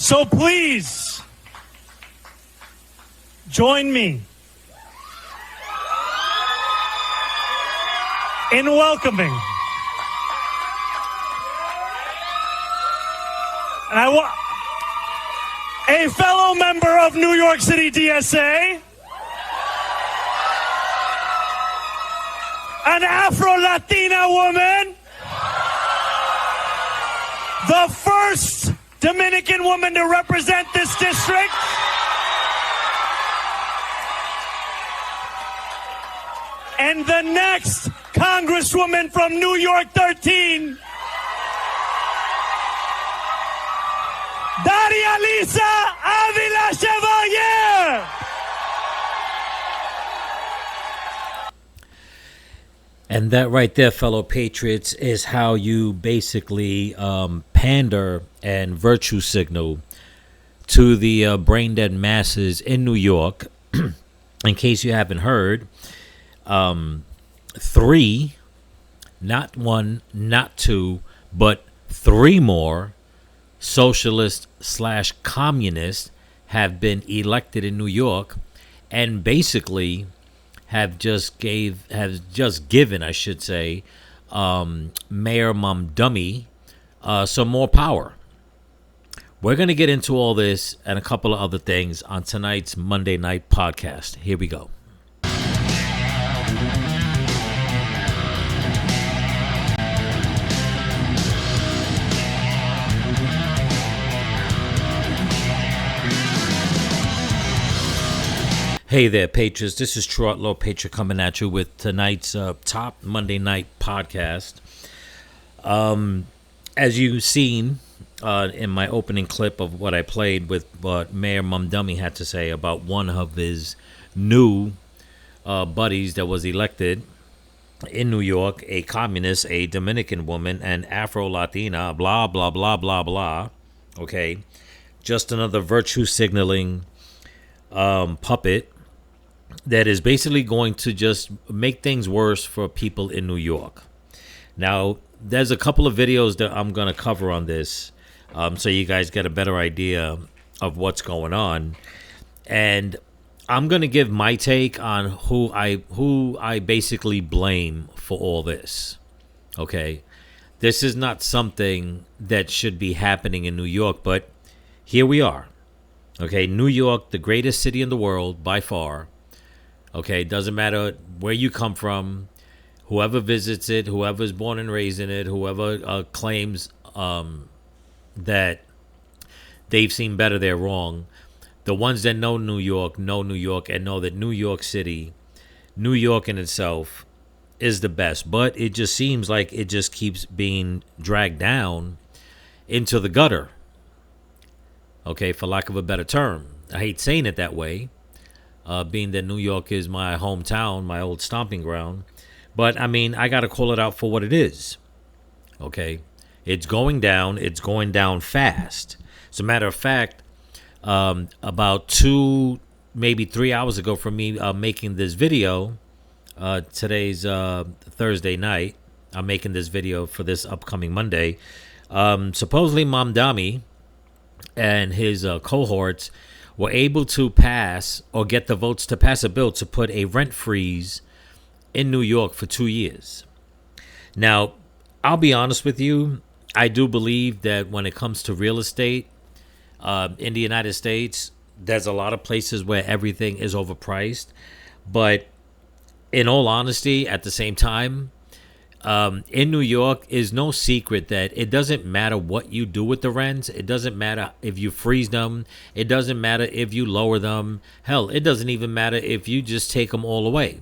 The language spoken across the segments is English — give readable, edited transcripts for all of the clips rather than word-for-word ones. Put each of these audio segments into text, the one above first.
So please, join me in welcoming. And I want a fellow member of New York City DSA, an Afro-Latina woman, the first Dominican woman to represent this district, and the next Congresswoman from New York 13, Daria Lisa Avila Chevalier. And that right there, fellow patriots, is how you basically pander and virtue signal to the brain-dead masses in New York. In case you haven't heard, 3, not 1, not 2, but 3 more socialist/communists have been elected in New York, and basically have just given, I should say, Mayor Mamdani some more power. We're going to get into all this and a couple of other things on tonight's Monday night podcast. Here we go. Hey there, patriots. This is True Outlaw Patriot coming at you with tonight's top Monday night podcast. As you've seen in my opening clip of what I played with what Mayor Mamdani had to say about one of his new buddies that was elected in New York, a communist, a Dominican woman, an Afro-Latina, blah, blah, blah, blah, blah. Okay, just another virtue signaling puppet that is basically going to just make things worse for people in New York. Now, there's a couple of videos that I'm going to cover on this so you guys get a better idea of what's going on. And I'm going to give my take on who I basically blame for all this. Okay? This is not something that should be happening in New York, but here we are. Okay, New York, the greatest city in the world by far. Okay, doesn't matter where you come from, whoever visits it, whoever's born and raised in it, whoever claims that they've seen better, they're wrong. The ones that know New York and know that New York City, New York in itself, is the best. But it just seems like it just keeps being dragged down into the gutter. Okay, for lack of a better term. I hate saying it that way, being that New York is my hometown, my old stomping ground. But, I mean, I got to call it out for what it is. Okay? It's going down. It's going down fast. As a matter of fact, about 2, maybe 3 hours ago from me making this video, today's Thursday night. I'm making this video for this upcoming Monday. Supposedly, Mamdani and his cohorts were able to pass or get the votes to pass a bill to put a rent freeze in New York for 2 years. Now, I'll be honest with you. I do believe that when it comes to real estate in the United States, there's a lot of places where everything is overpriced. But in all honesty, at the same time, in New York is no secret that it doesn't matter what you do with the rents. It doesn't matter if you freeze them. It doesn't matter if you lower them. Hell, it doesn't even matter if you just take them all away.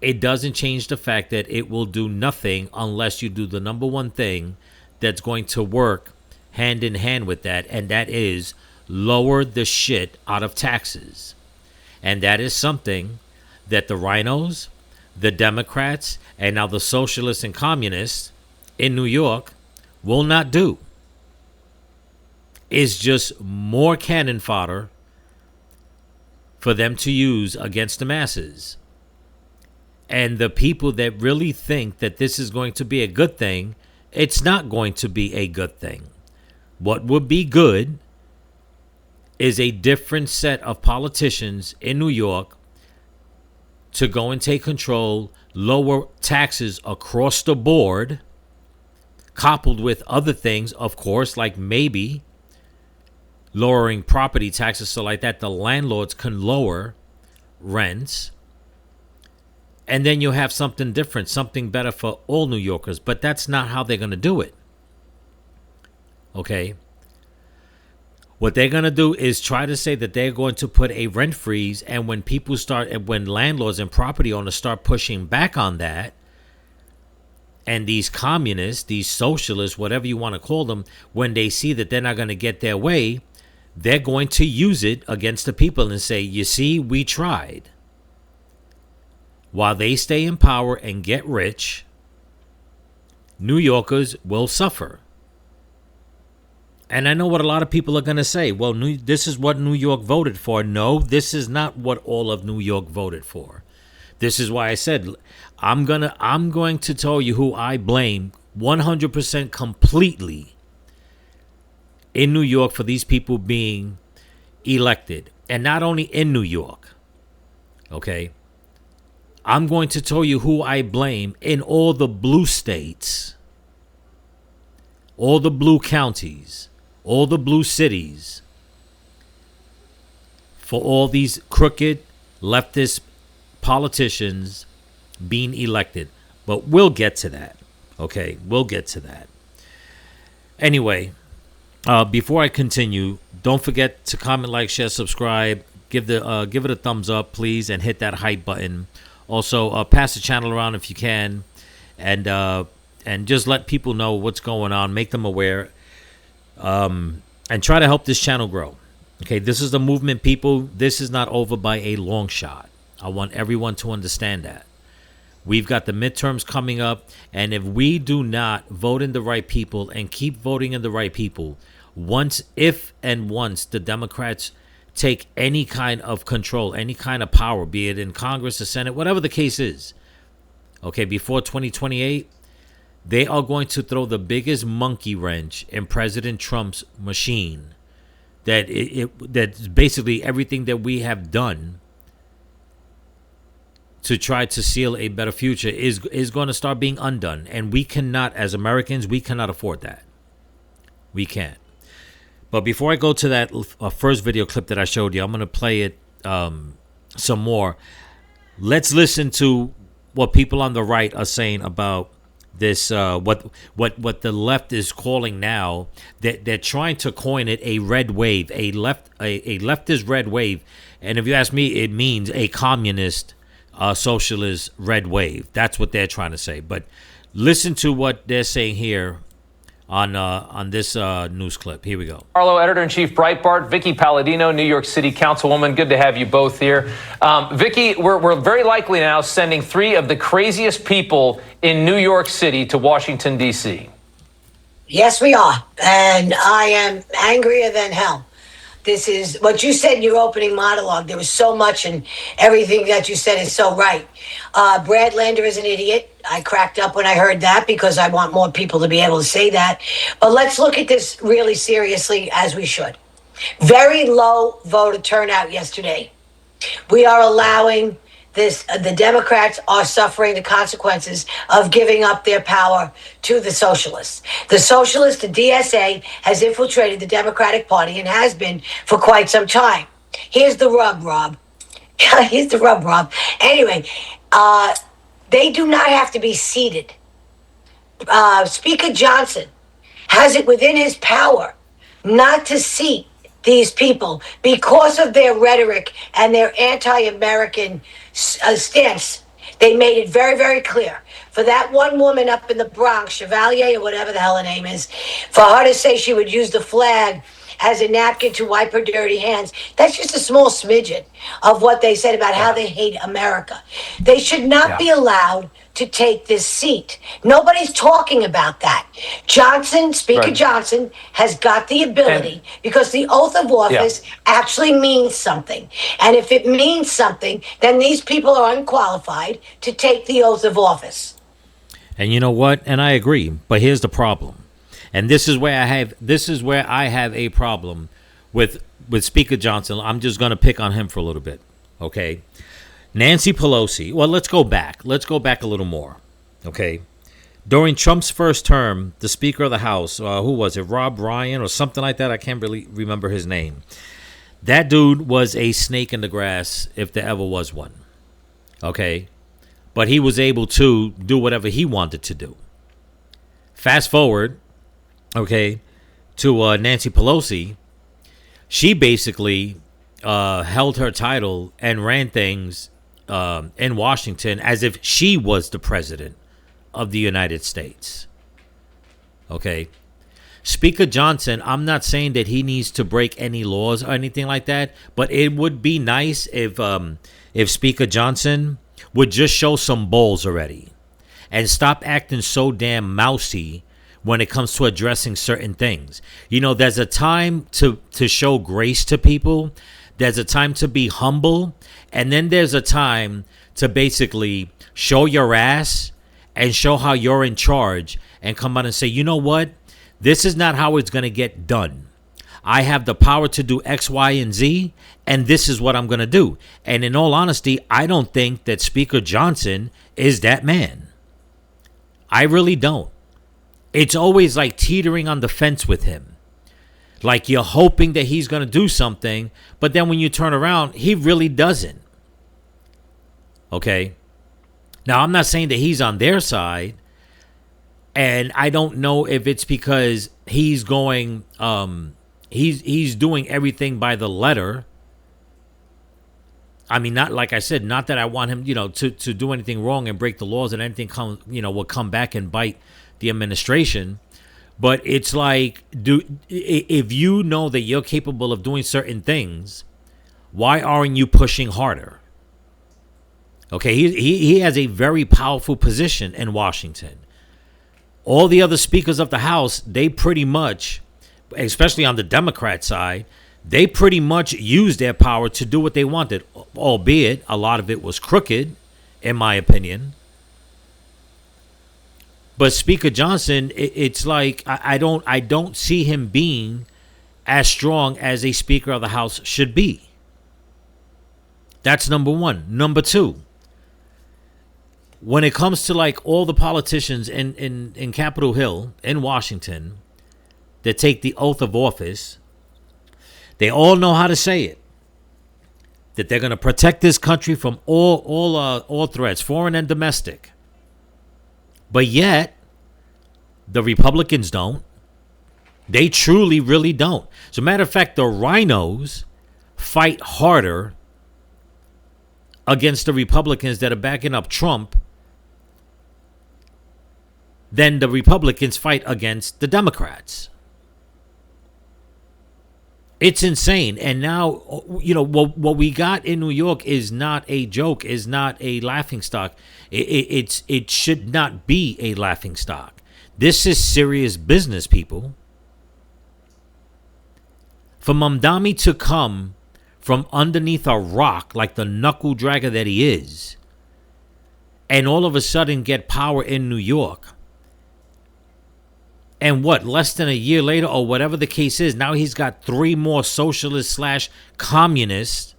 It doesn't change the fact that it will do nothing unless you do the number one thing that's going to work hand in hand with that, and that is lower the shit out of taxes. And that is something that the rhinos, the Democrats, and now the socialists and communists in New York will not do. It's just more cannon fodder for them to use against the masses. And the people that really think that this is going to be a good thing, it's not going to be a good thing. What would be good is a different set of politicians in New York to go and take control, lower taxes across the board, coupled with other things, of course, like maybe lowering property taxes so like that the landlords can lower rents. And then you'll have something different, something better for all New Yorkers. But that's not how they're going to do it. Okay? What they're going to do is try to say that they're going to put a rent freeze. And when when landlords and property owners start pushing back on that, and these communists, these socialists, whatever you want to call them, when they see that they're not going to get their way, they're going to use it against the people and say, you see, we tried. While they stay in power and get rich, New Yorkers will suffer. And I know what a lot of people are going to say. Well, this is what New York voted for. No, this is not what all of New York voted for. This is why I said I'm going to tell you who I blame 100% completely in New York for these people being elected. And not only in New York. Okay? I'm going to tell you who I blame in all the blue states, all the blue counties, all the blue cities, for all these crooked leftist politicians being elected. But we'll get to that. Okay, we'll get to that. Anyway, before I continue, don't forget to comment, like, share, subscribe. Give it a thumbs up, please, and hit that hype button. Also, pass the channel around if you can, and just let people know what's going on. Make them aware, and try to help this channel grow. Okay, this is the movement, people. This is not over by a long shot. I want everyone to understand that. We've got the midterms coming up, and if we do not vote in the right people and keep voting in the right people, once the Democrats take any kind of control, any kind of power, be it in Congress, the Senate, whatever the case is, okay, before 2028, they are going to throw the biggest monkey wrench in President Trump's machine. That's basically everything that we have done to try to seal a better future is going to start being undone. And we cannot, as Americans, we cannot afford that. We can't. But before I go to that first video clip that I showed you, I'm going to play it some more. Let's listen to what people on the right are saying about this, what the left is calling now. They're trying to coin it a red wave, a leftist red wave. And if you ask me, it means a communist, socialist red wave. That's what they're trying to say. But listen to what they're saying here on this news clip. Here we go. Carlo, editor-in-chief Breitbart, Vicky Palladino, New York City Councilwoman. Good to have you both here. Vicky, we're very likely now sending 3 of the craziest people in New York City to Washington, D.C. Yes, we are. And I am angrier than hell. This is what you said in your opening monologue. There was so much, and everything that you said is so right. Brad Lander is an idiot. I cracked up when I heard that because I want more people to be able to say that. But let's look at this really seriously, as we should. Very low voter turnout yesterday. We are allowing this. The Democrats are suffering the consequences of giving up their power to the socialists. The socialist, the DSA, has infiltrated the Democratic Party and has been for quite some time. Here's the rub, Rob. Here's the rub, Rob. Anyway, they do not have to be seated. Speaker Johnson has it within his power not to seat these people because of their rhetoric and their anti-American stance. They made it very, very clear. For that one woman up in the Bronx, Chevalier or whatever the hell her name is, for her to say she would use the flag as a napkin to wipe her dirty hands, that's just a small smidgen of what they said about how they hate America. They should not be allowed to take this seat. Nobody's talking about that. Speaker Johnson has got the ability, because the oath of office actually means something. And if it means something, then these people are unqualified to take the oath of office. And you know what? And I agree. But here's the problem. And this is where I have a problem with Speaker Johnson. I'm just going to pick on him for a little bit. Okay. Nancy Pelosi. Well, let's go back. Let's go back a little more. Okay. During Trump's first term, the Speaker of the House, who was it? Rob Ryan or something like that. I can't really remember his name. That dude was a snake in the grass if there ever was one. Okay. But he was able to do whatever he wanted to do. Fast forward, okay, to Nancy Pelosi. She basically held her title and ran things in Washington as if she was the president of the United States. Okay. Speaker Johnson, I'm not saying that he needs to break any laws or anything like that, but it would be nice if Speaker Johnson would just show some balls already and stop acting so damn mousy when it comes to addressing certain things. You know, there's a time to show grace to people. There's a time to be humble. And then there's a time to basically show your ass and show how you're in charge and come out and say, you know what? This is not how it's going to get done. I have the power to do X, Y, and Z, and this is what I'm going to do. And in all honesty, I don't think that Speaker Johnson is that man. I really don't. It's always like teetering on the fence with him. Like you're hoping that he's going to do something, but then when you turn around, he really doesn't. Okay? Now, I'm not saying that he's on their side, and I don't know if it's because he's going, he's doing everything by the letter. I mean, not like I said, not that I want him, to do anything wrong and break the laws and anything will come back and bite the administration. But it's like, if you know that you're capable of doing certain things, why aren't you pushing harder? Okay, he has a very powerful position in Washington. All the other speakers of the House, they pretty much, especially on the Democrat side, they pretty much used their power to do what they wanted, albeit a lot of it was crooked, in my opinion. But Speaker Johnson, it's like I don't see him being as strong as a Speaker of the House should be. That's number one. Number two, when it comes to like all the politicians in Capitol Hill in Washington that take the oath of office, they all know how to say it. That they're going to protect this country from all threats, foreign and domestic. But yet, the Republicans don't. They truly, really don't. As a matter of fact, the rhinos fight harder against the Republicans that are backing up Trump than the Republicans fight against the Democrats. It's insane. And now, what we got in New York is not a joke, is not a laughingstock. It should not be a laughingstock. This is serious business, people. For Mamdani to come from underneath a rock like the knuckle dragger that he is, and all of a sudden get power in New York, and less than a year later, or whatever the case is, now he's got 3 more socialists / communists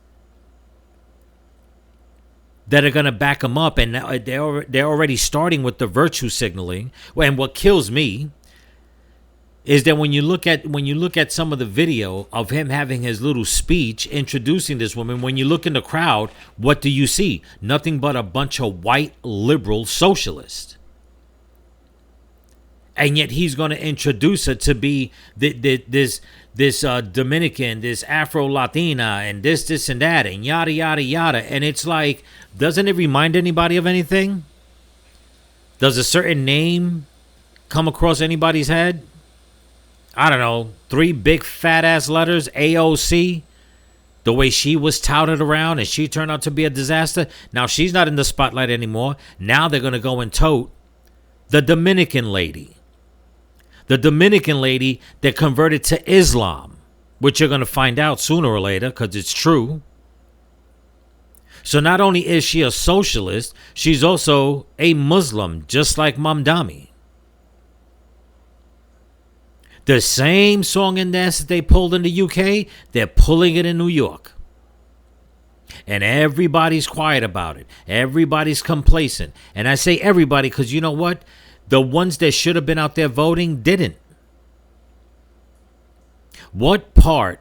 that are going to back him up, and now they're already starting with the virtue signaling. And what kills me is that when you look at some of the video of him having his little speech introducing this woman, when you look in the crowd, what do you see? Nothing but a bunch of white liberal socialists. And yet he's going to introduce her to be this Dominican, this Afro-Latina, and this and that, and yada, yada, yada. And it's like, doesn't it remind anybody of anything? Does a certain name come across anybody's head? I don't know, 3 big fat-ass letters, AOC. The way she was touted around and she turned out to be a disaster. Now she's not in the spotlight anymore. Now they're going to go and tote the Dominican lady. The Dominican lady that converted to Islam, which you're going to find out sooner or later because it's true. So not only is she a socialist, she's also a Muslim, just like Mamdani. The same song and dance that they pulled in the UK, they're pulling it in New York. And everybody's quiet about it. Everybody's complacent. And I say everybody because you know what? The ones that should have been out there voting didn't. What part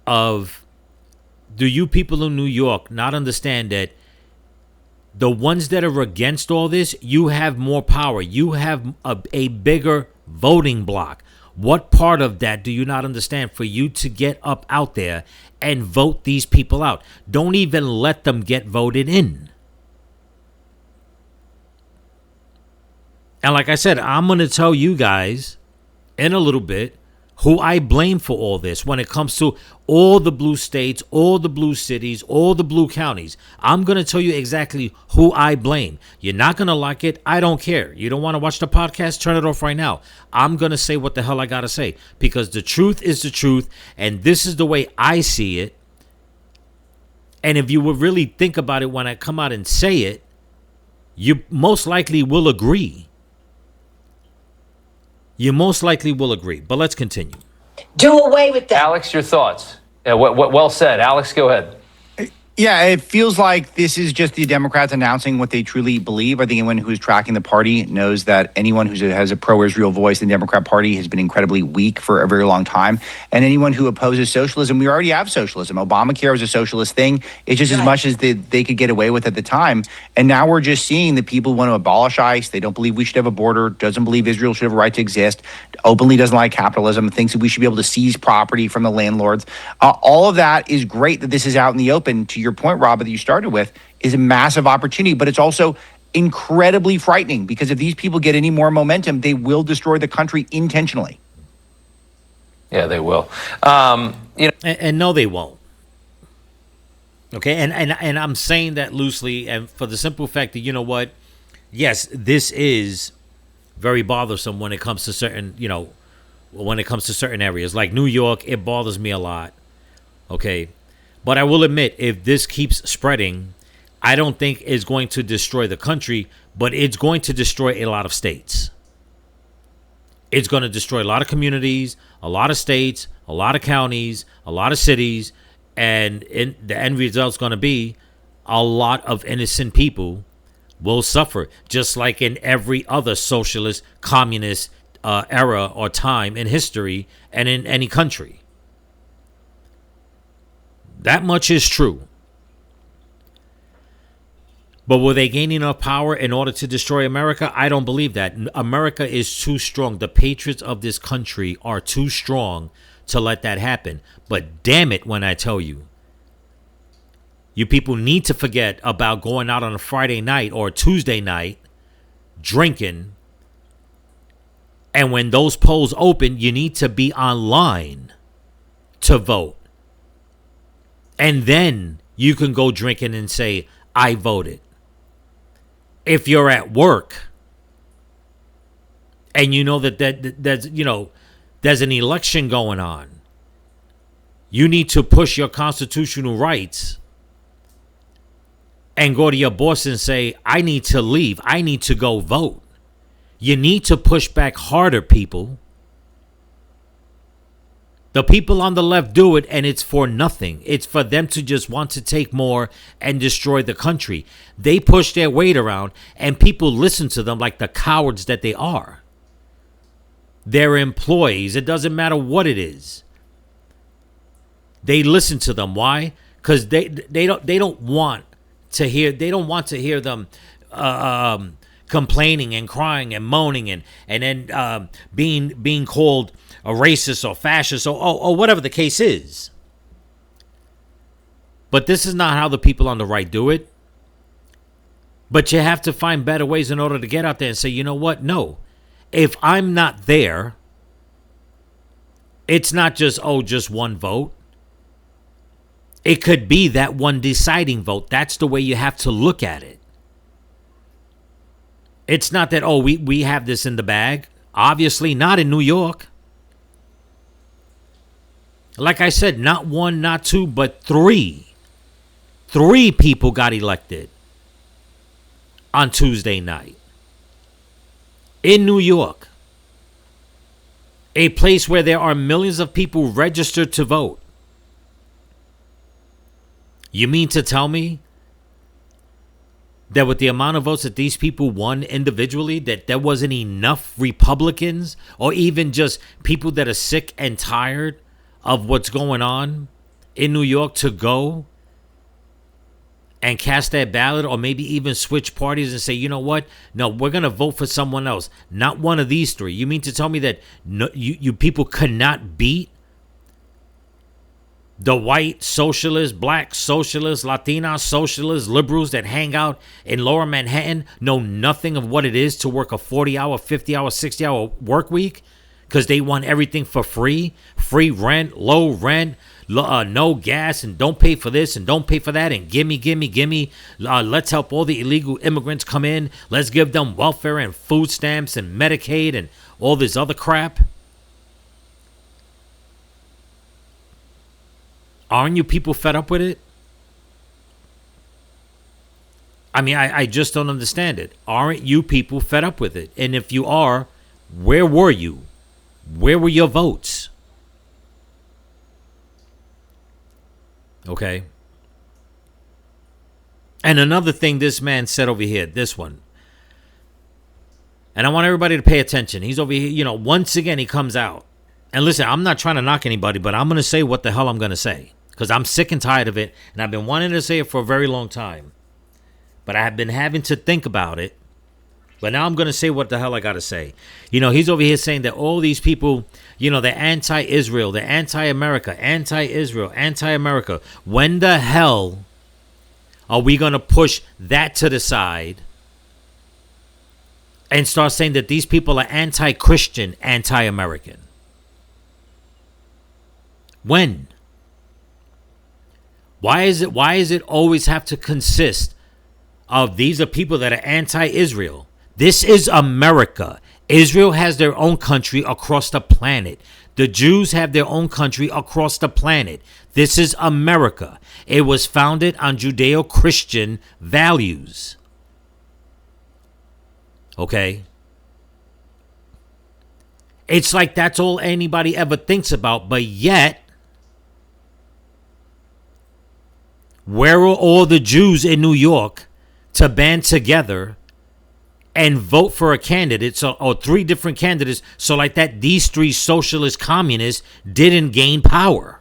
of do you people in New York not understand that the ones that are against all this, you have more power. You have a bigger voting block. What part of that do you not understand for you to get up out there and vote these people out? Don't even let them get voted in. And like I said, I'm going to tell you guys in a little bit who I blame for all this when it comes to all the blue states, all the blue cities, all the blue counties. I'm going to tell you exactly who I blame. You're not going to like it. I don't care. You don't want to watch the podcast? Turn it off right now. I'm going to say what the hell I got to say because the truth is the truth, and this is the way I see it. And if you would really think about it when I come out and say it, you most likely will agree. You most likely will agree, but let's continue. Do away with that. Alex, your thoughts? Well said. Alex, go ahead. Yeah, it feels like this is just the Democrats announcing what they truly believe. I think anyone who's tracking the party knows that anyone who has a pro-Israel voice in the Democrat Party has been incredibly weak for a very long time. And anyone who opposes socialism, we already have socialism. Obamacare was a socialist thing. It's just as much as they could get away with at the time. And now we're just seeing that people want to abolish ICE. They don't believe we should have a border, doesn't believe Israel should have a right to exist, openly doesn't like capitalism, thinks that we should be able to seize property from the landlords. All of that is great that this is out in the open. To your point, Robert, that you started with, is a massive opportunity, but it's also incredibly frightening because if these people get any more momentum, they will destroy the country intentionally. Yeah, they will. And no, they won't. Okay, and I'm saying that loosely, and for the simple fact that you know what, yes, this is very bothersome when it comes to certain, when it comes to certain areas like New York. It bothers me a lot. Okay. But I will admit, if this keeps spreading, I don't think it's going to destroy the country, but it's going to destroy a lot of states. It's going to destroy a lot of communities, a lot of states, a lot of counties, a lot of cities, and the end result is going to be a lot of innocent people will suffer, just like in every other socialist, communist era or time in history and in any country. That much is true. But will they gain enough power in order to destroy America? I don't believe that. America is too strong. The patriots of this country are too strong to let that happen. But damn it when I tell you, you people need to forget about going out on a Friday night or Tuesday night, drinking. And when those polls open, you need to be online to vote. And then you can go drinking and say, I voted. If you're at work and you know that there's an election going on, you need to push your constitutional rights and go to your boss and say, I need to leave. I need to go vote. You need to push back harder, people. The people on the left do it, and it's for nothing. It's for them to just want to take more and destroy the country. They push their weight around, and people listen to them like the cowards that they are. They're employees. It doesn't matter what it is. They listen to them. Why? Because they don't want to hear them complaining and crying and moaning and then being called a racist or fascist or whatever the case is. But this is not how the people on the right do it. But you have to find better ways in order to get out there and say, you know what? No. If I'm not there, it's not just one vote. It could be that one deciding vote. That's the way you have to look at it. It's not that, we have this in the bag. Obviously not in New York. Like I said, not one, not two, but three. 3 people got elected on Tuesday night in New York. a place where there are millions of people registered to vote. You mean to tell me that with the amount of votes that these people won individually, that there wasn't enough Republicans or even just people that are sick and tired of what's going on in New York to go and cast their ballot, or maybe even switch parties and say, you know what? No, we're going to vote for someone else, not one of these three. You mean to tell me that you people cannot beat the white socialists, black socialists, Latina socialists, liberals that hang out in lower Manhattan, know nothing of what it is to work a 40-hour, 50-hour, 60-hour work week because they want everything for free rent, low rent, no gas, and don't pay for this and don't pay for that, and gimme. Let's help all the illegal immigrants come in. Let's give them welfare and food stamps and Medicaid and all this other crap. Aren't you people fed up with it? I mean, I just don't understand it. Aren't you people fed up with it? And if you are, where were you? Where were your votes? Okay. And another thing this man said over here, this one. And I want everybody to pay attention. He's over here, once again he comes out. And listen, I'm not trying to knock anybody, but I'm going to say what the hell I'm going to say. Because I'm sick and tired of it. And I've been wanting to say it for a very long time. But I have been having to think about it. But now I'm going to say what the hell I got to say. He's over here saying that all these people, they're anti-Israel, they're anti-America, anti-Israel, anti-America. When the hell are we going to push that to the side and start saying that these people are anti-Christian, anti-American? When? Why is it always have to consist of these are people that are anti-Israel? This is America. Israel has their own country across the planet. The Jews have their own country across the planet. This is America. It was founded on Judeo-Christian values. Okay? It's like that's all anybody ever thinks about, but yet, where are all the Jews in New York to band together and vote for a candidate, or three different candidates, so like that these three socialist communists didn't gain power?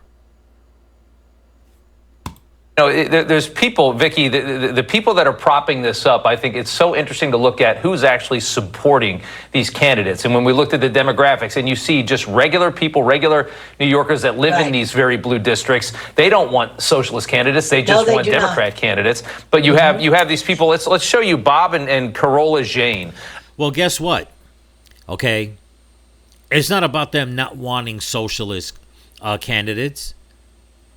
There's people, Vicky, the people that are propping this up. I think it's so interesting to look at who's actually supporting these candidates. And when we looked at the demographics, and you see just regular people, regular New Yorkers that live in these very blue districts, they don't want socialist candidates. They just want Democrat candidates. But you have these people. Let's show you Bob and Carola Jane. Well, guess what? Okay, it's not about them not wanting socialist candidates.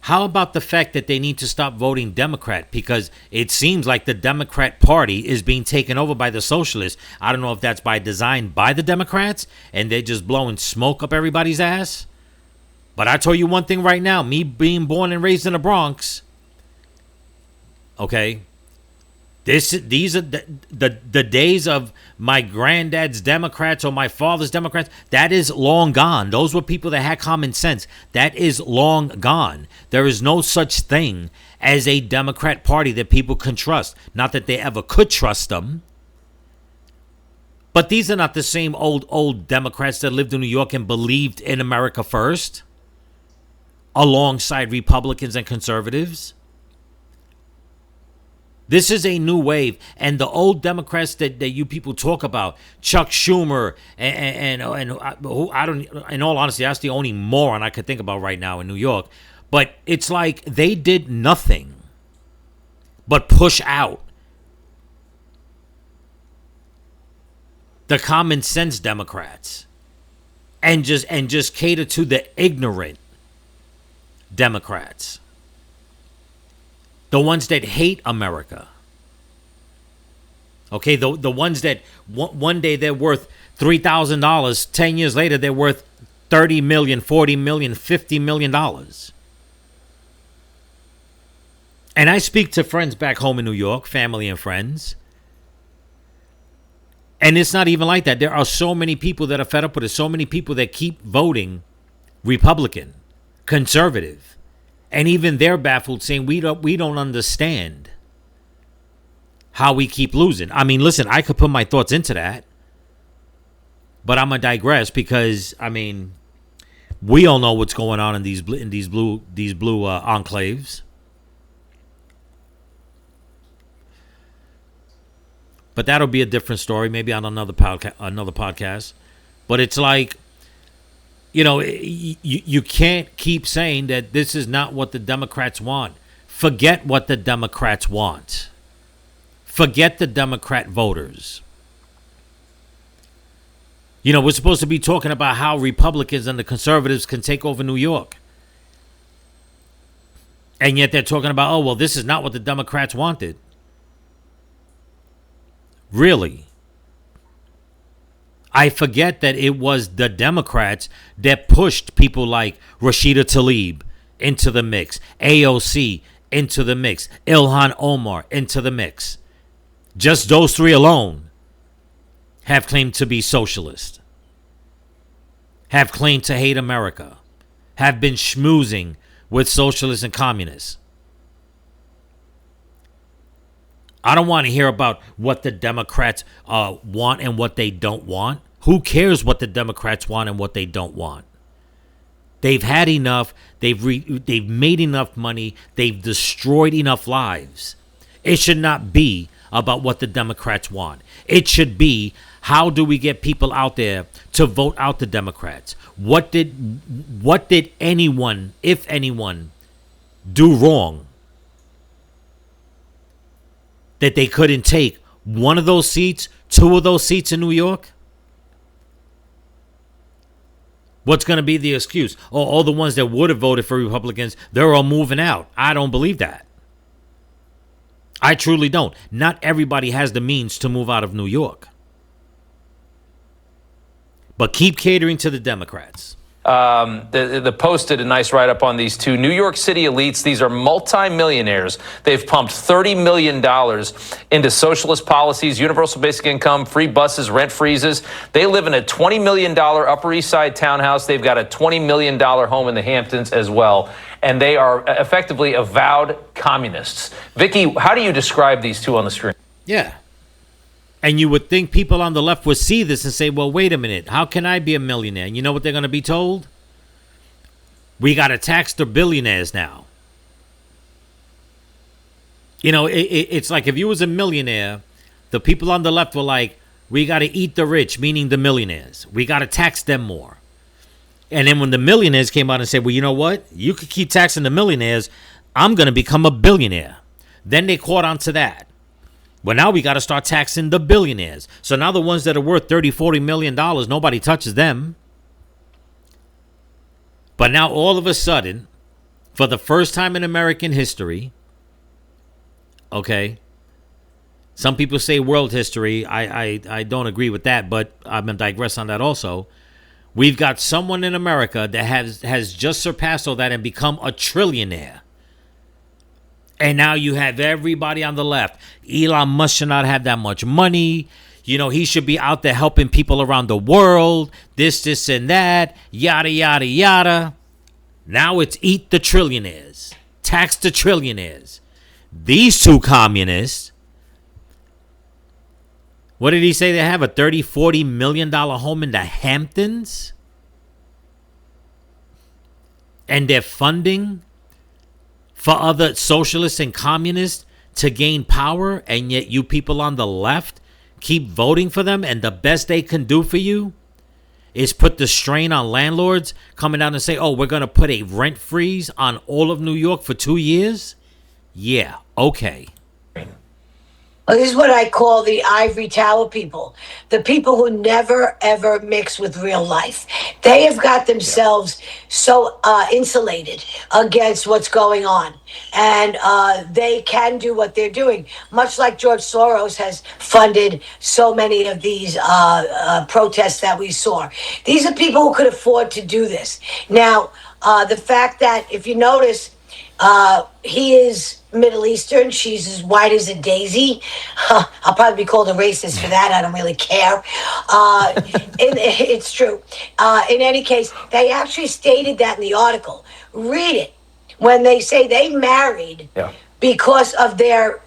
How about the fact that they need to stop voting Democrat? Because it seems like the Democrat Party is being taken over by the socialists. I don't know if that's by design by the Democrats and they're just blowing smoke up everybody's ass. But I tell you one thing right now, me being born and raised in the Bronx, okay, these are the days of my granddad's Democrats or my father's Democrats. That is long gone. Those were people that had common sense. That is long gone. There is no such thing as a Democrat Party that people can trust. Not that they ever could trust them. But these are not the same old Democrats that lived in New York and believed in America first, alongside Republicans and conservatives. This is a new wave, and the old Democrats that you people talk about, Chuck Schumer, and who I don't. In all honesty, that's the only moron I could think about right now in New York. But it's like they did nothing but push out the common sense Democrats, and just cater to the ignorant Democrats. The ones that hate America. Okay, the ones that one day they're worth $3,000, 10 years later they're worth $30 million, $40 million, $50 million. And I speak to friends back home in New York, family and friends. And it's not even like that. There are so many people that are fed up with it. So many people that keep voting Republican, conservative, and even they're baffled, saying we don't understand how we keep losing. I mean, listen, I could put my thoughts into that, but I'm gonna digress because I mean, we all know what's going on in these blue enclaves. But that'll be a different story, maybe on another podcast. But it's like, you know, you can't keep saying that this is not what the Democrats want. Forget what the Democrats want. Forget the Democrat voters. You know, we're supposed to be talking about how Republicans and the conservatives can take over New York. And yet they're talking about, oh, well, this is not what the Democrats wanted. Really? I forget that it was the Democrats that pushed people like Rashida Tlaib into the mix, AOC into the mix, Ilhan Omar into the mix. Just those three alone have claimed to be socialist, have claimed to hate America, have been schmoozing with socialists and communists. I don't want to hear about what the Democrats want and what they don't want. Who cares what the Democrats want and what they don't want? They've had enough. They've made enough money. They've destroyed enough lives. It should not be about what the Democrats want. It should be, how do we get people out there to vote out the Democrats? What did anyone, if anyone, do wrong that they couldn't take one of those seats, two of those seats in New York? What's going to be the excuse? Oh, all the ones that would have voted for Republicans, they're all moving out. I don't believe that. I truly don't. Not everybody has the means to move out of New York. But keep catering to the Democrats. The Post did a nice write-up on these two New York City elites. These are multimillionaires. They've pumped $30 million into socialist policies, universal basic income, free buses, rent freezes. They live in a $20 million Upper East Side townhouse. They've got a $20 million home in the Hamptons as well. And they are effectively avowed communists. Vicky, how do you describe these two on the screen? Yeah. And you would think people on the left would see this and say, well, wait a minute. How can I be a millionaire? And you know what they're going to be told? We got to tax the billionaires now. You know, it's like if you was a millionaire, the people on the left were like, we got to eat the rich, meaning the millionaires. We got to tax them more. And then when the millionaires came out and said, well, you know what? You could keep taxing the millionaires. I'm going to become a billionaire. Then they caught on to that. Well, now we got to start taxing the billionaires. So now the ones that are worth $30-40 million, nobody touches them. But now all of a sudden, for the first time in American history, okay, some people say world history. I don't agree with that, but I'm going to digress on that also. We've got someone in America that has just surpassed all that and become a trillionaire. And now you have everybody on the left. Elon Musk should not have that much money. You know, he should be out there helping people around the world. This, and that. Yada, yada, yada. Now it's eat the trillionaires. Tax the trillionaires. These two communists, what did he say? They have a $30-40 million home in the Hamptons? And they're funding for other socialists and communists to gain power, and yet you people on the left keep voting for them, and the best they can do for you is put the strain on landlords coming out and say, oh, we're going to put a rent freeze on all of New York for 2 years? Yeah, okay. Well, this is what I call the ivory tower people, the people who never, ever mix with real life. They have got themselves so insulated against what's going on. And they can do what they're doing, much like George Soros has funded so many of these protests that we saw. These are people who could afford to do this. Now, the fact that, if you notice, He is Middle Eastern. She's as white as a daisy. I'll probably be called a racist for that. I don't really care. It's true. In any case, they actually stated that in the article. Read it. When they say they married because of their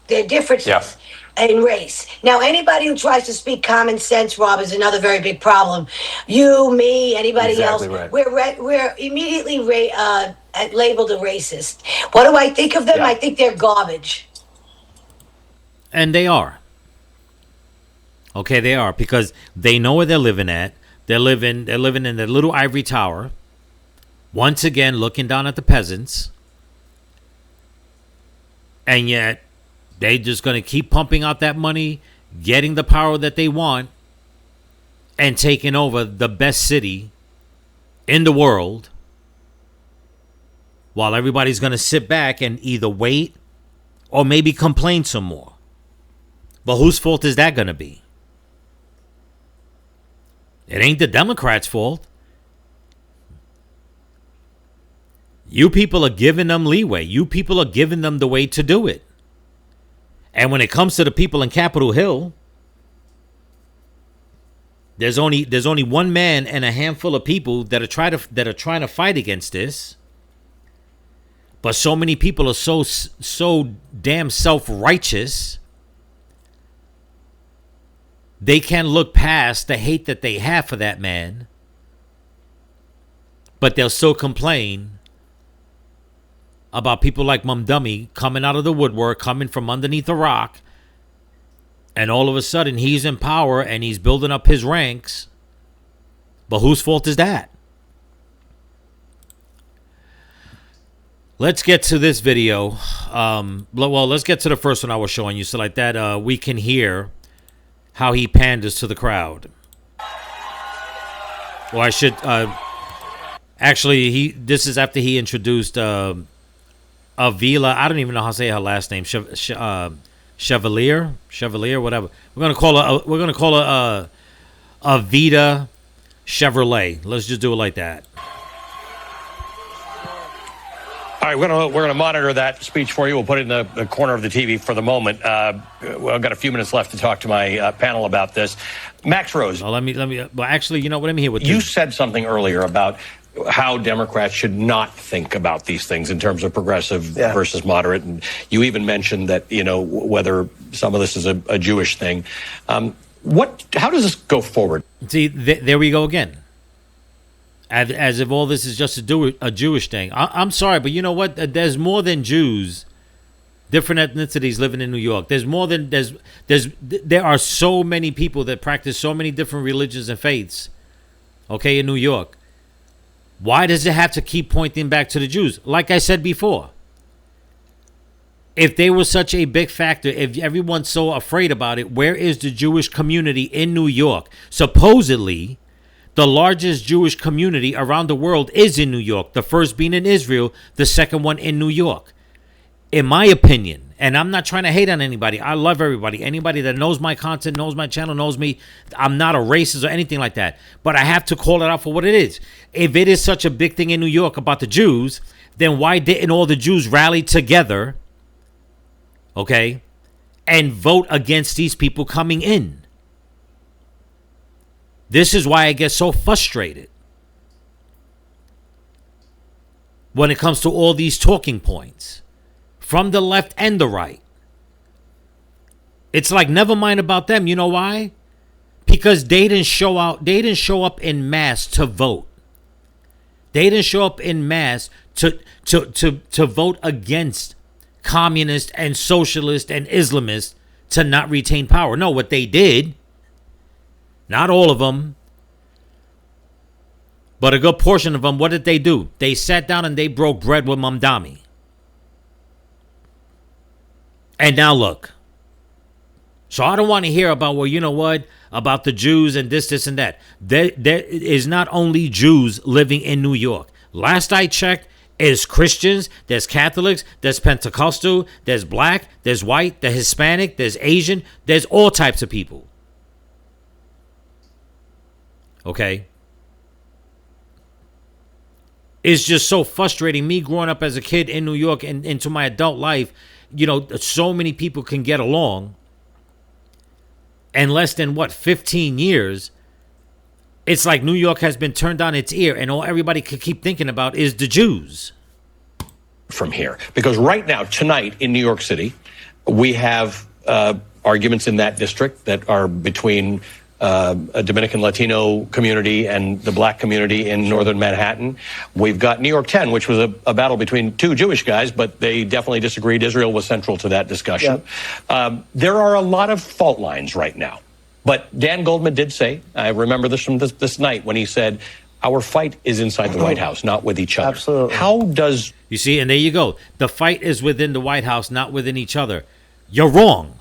differences in race. Now, anybody who tries to speak common sense, Rob, is another very big problem. You, me, anybody else, right. we're immediately labeled a racist. What do I think of them? I think they're garbage. And they are. Okay, they are, because they know where they're living at. They're living in their little ivory tower. Once again, looking down at the peasants. And yet, they just going to keep pumping out that money, getting the power that they want, and taking over the best city in the world, while everybody's going to sit back and either wait or maybe complain some more. But whose fault is that going to be? It ain't the Democrats' fault. You people are giving them leeway. You people are giving them the way to do it. And when it comes to the people in Capitol Hill, there's only one man and a handful of people that are trying to fight against this. But so many people are so damn self-righteous. They can't look past the hate that they have for that man. But they'll still complain about people like Mum Dummy coming out of the woodwork, coming from underneath a rock, and all of a sudden he's in power and he's building up his ranks. But whose fault is that? Let's get to this video. Well, let's get to the first one I was showing you. So like that, we can hear how he panders to the crowd. Or I should, actually, this is after he introduced Avila. I don't even know how to say her last name. Chevalier, whatever. We're gonna call her Avita Chevrolet. Let's just do it like that. All right, we're gonna monitor that speech for you. We'll put it in the corner of the TV for the moment. I've got a few minutes left to talk to my panel about this. Max Rose. Well, let me. Well, actually, you know what? Let me hear what you said something earlier about how Democrats should not think about these things in terms of progressive versus moderate, and you even mentioned that whether some of this is a Jewish thing. How does this go forward? See, there we go again. As if all this is just a Jewish thing. I'm sorry, but you know what? There's more than Jews, different ethnicities living in New York. There's more than there are so many people that practice so many different religions and faiths. Okay, in New York. Why does it have to keep pointing back to the Jews? Like I said before, if they were such a big factor, if everyone's so afraid about it, where is the Jewish community in New York? Supposedly, the largest Jewish community around the world is in New York. The first being in Israel, the second one in New York. In my opinion, and I'm not trying to hate on anybody. I love everybody. Anybody that knows my content, knows my channel, knows me. I'm not a racist or anything like that. But I have to call it out for what it is. If it is such a big thing in New York about the Jews, then why didn't all the Jews rally together, okay, and vote against these people coming in? This is why I get so frustrated when it comes to all these talking points from the left and the right. It's like, never mind about them. You know why? Because they didn't show up in mass to vote. They didn't show up in mass to vote against communists and socialists and Islamists to not retain power. No, what they did, not all of them, but a good portion of them, what did they do? They sat down and they broke bread with Mamdani. And now look. So I don't want to hear about, well, you know what, about the Jews and this, and that. There is not only Jews living in New York. Last I checked, there's Christians, there's Catholics, there's Pentecostal, there's black, there's white, there's Hispanic, there's Asian, there's all types of people. Okay? is just so frustrating. Me growing up as a kid in New York and into my adult life, so many people can get along. And less than 15 years, it's like New York has been turned on its ear, and all everybody could keep thinking about is the Jews. From here, because right now, tonight in New York City, we have arguments in that district that are between a Dominican Latino community and the black community in northern Manhattan. We've got New York 10, which was a battle between two Jewish guys, but they definitely disagreed. Israel was central to that discussion. Yep. There are a lot of fault lines right now. But Dan Goldman did say, I remember this from this night, when he said, our fight is inside the White House, not with each other. Absolutely. How does... You see, and there you go. The fight is within the White House, not within each other. You're wrong.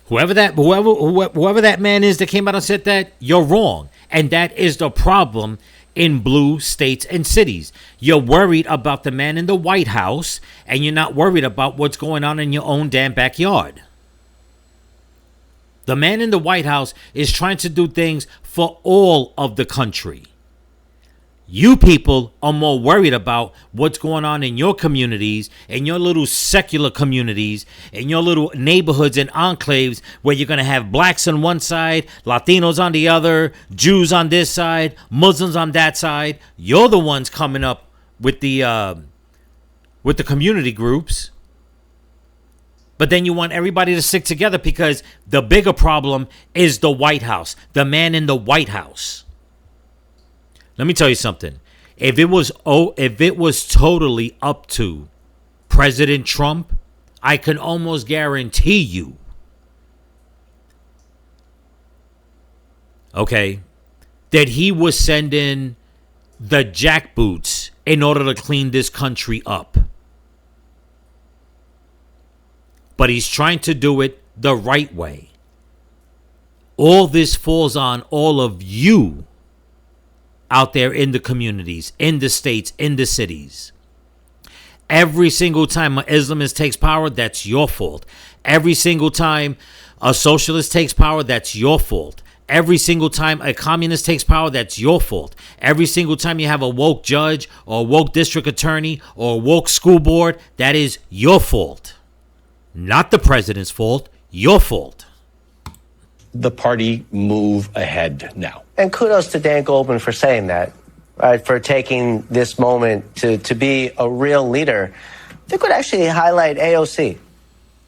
Whoever that man is that came out and said that, you're wrong. And that is the problem in blue states and cities. You're worried about the man in the White House, and you're not worried about what's going on in your own damn backyard. The man in the White House is trying to do things for all of the country. You people are more worried about what's going on in your communities, in your little secular communities, in your little neighborhoods and enclaves where you're going to have blacks on one side, Latinos on the other, Jews on this side, Muslims on that side. You're the ones coming up with the community groups. But then you want everybody to stick together because the bigger problem is the White House, the man in the White House. Let me tell you something. If it was totally up to President Trump, I can almost guarantee you, okay, that he would send in the jackboots in order to clean this country up. But he's trying to do it the right way. All this falls on all of you out there in the communities, in the states, in the cities. Every single time an Islamist takes power, that's your fault. Every single time a socialist takes power, that's your fault. Every single time a communist takes power, that's your fault. Every single time you have a woke judge or a woke district attorney or a woke school board, that is your fault. Not the president's fault, your fault. The party move ahead now? And kudos to Dan Goldman for saying that, right? For taking this moment to be a real leader. I think would actually highlight AOC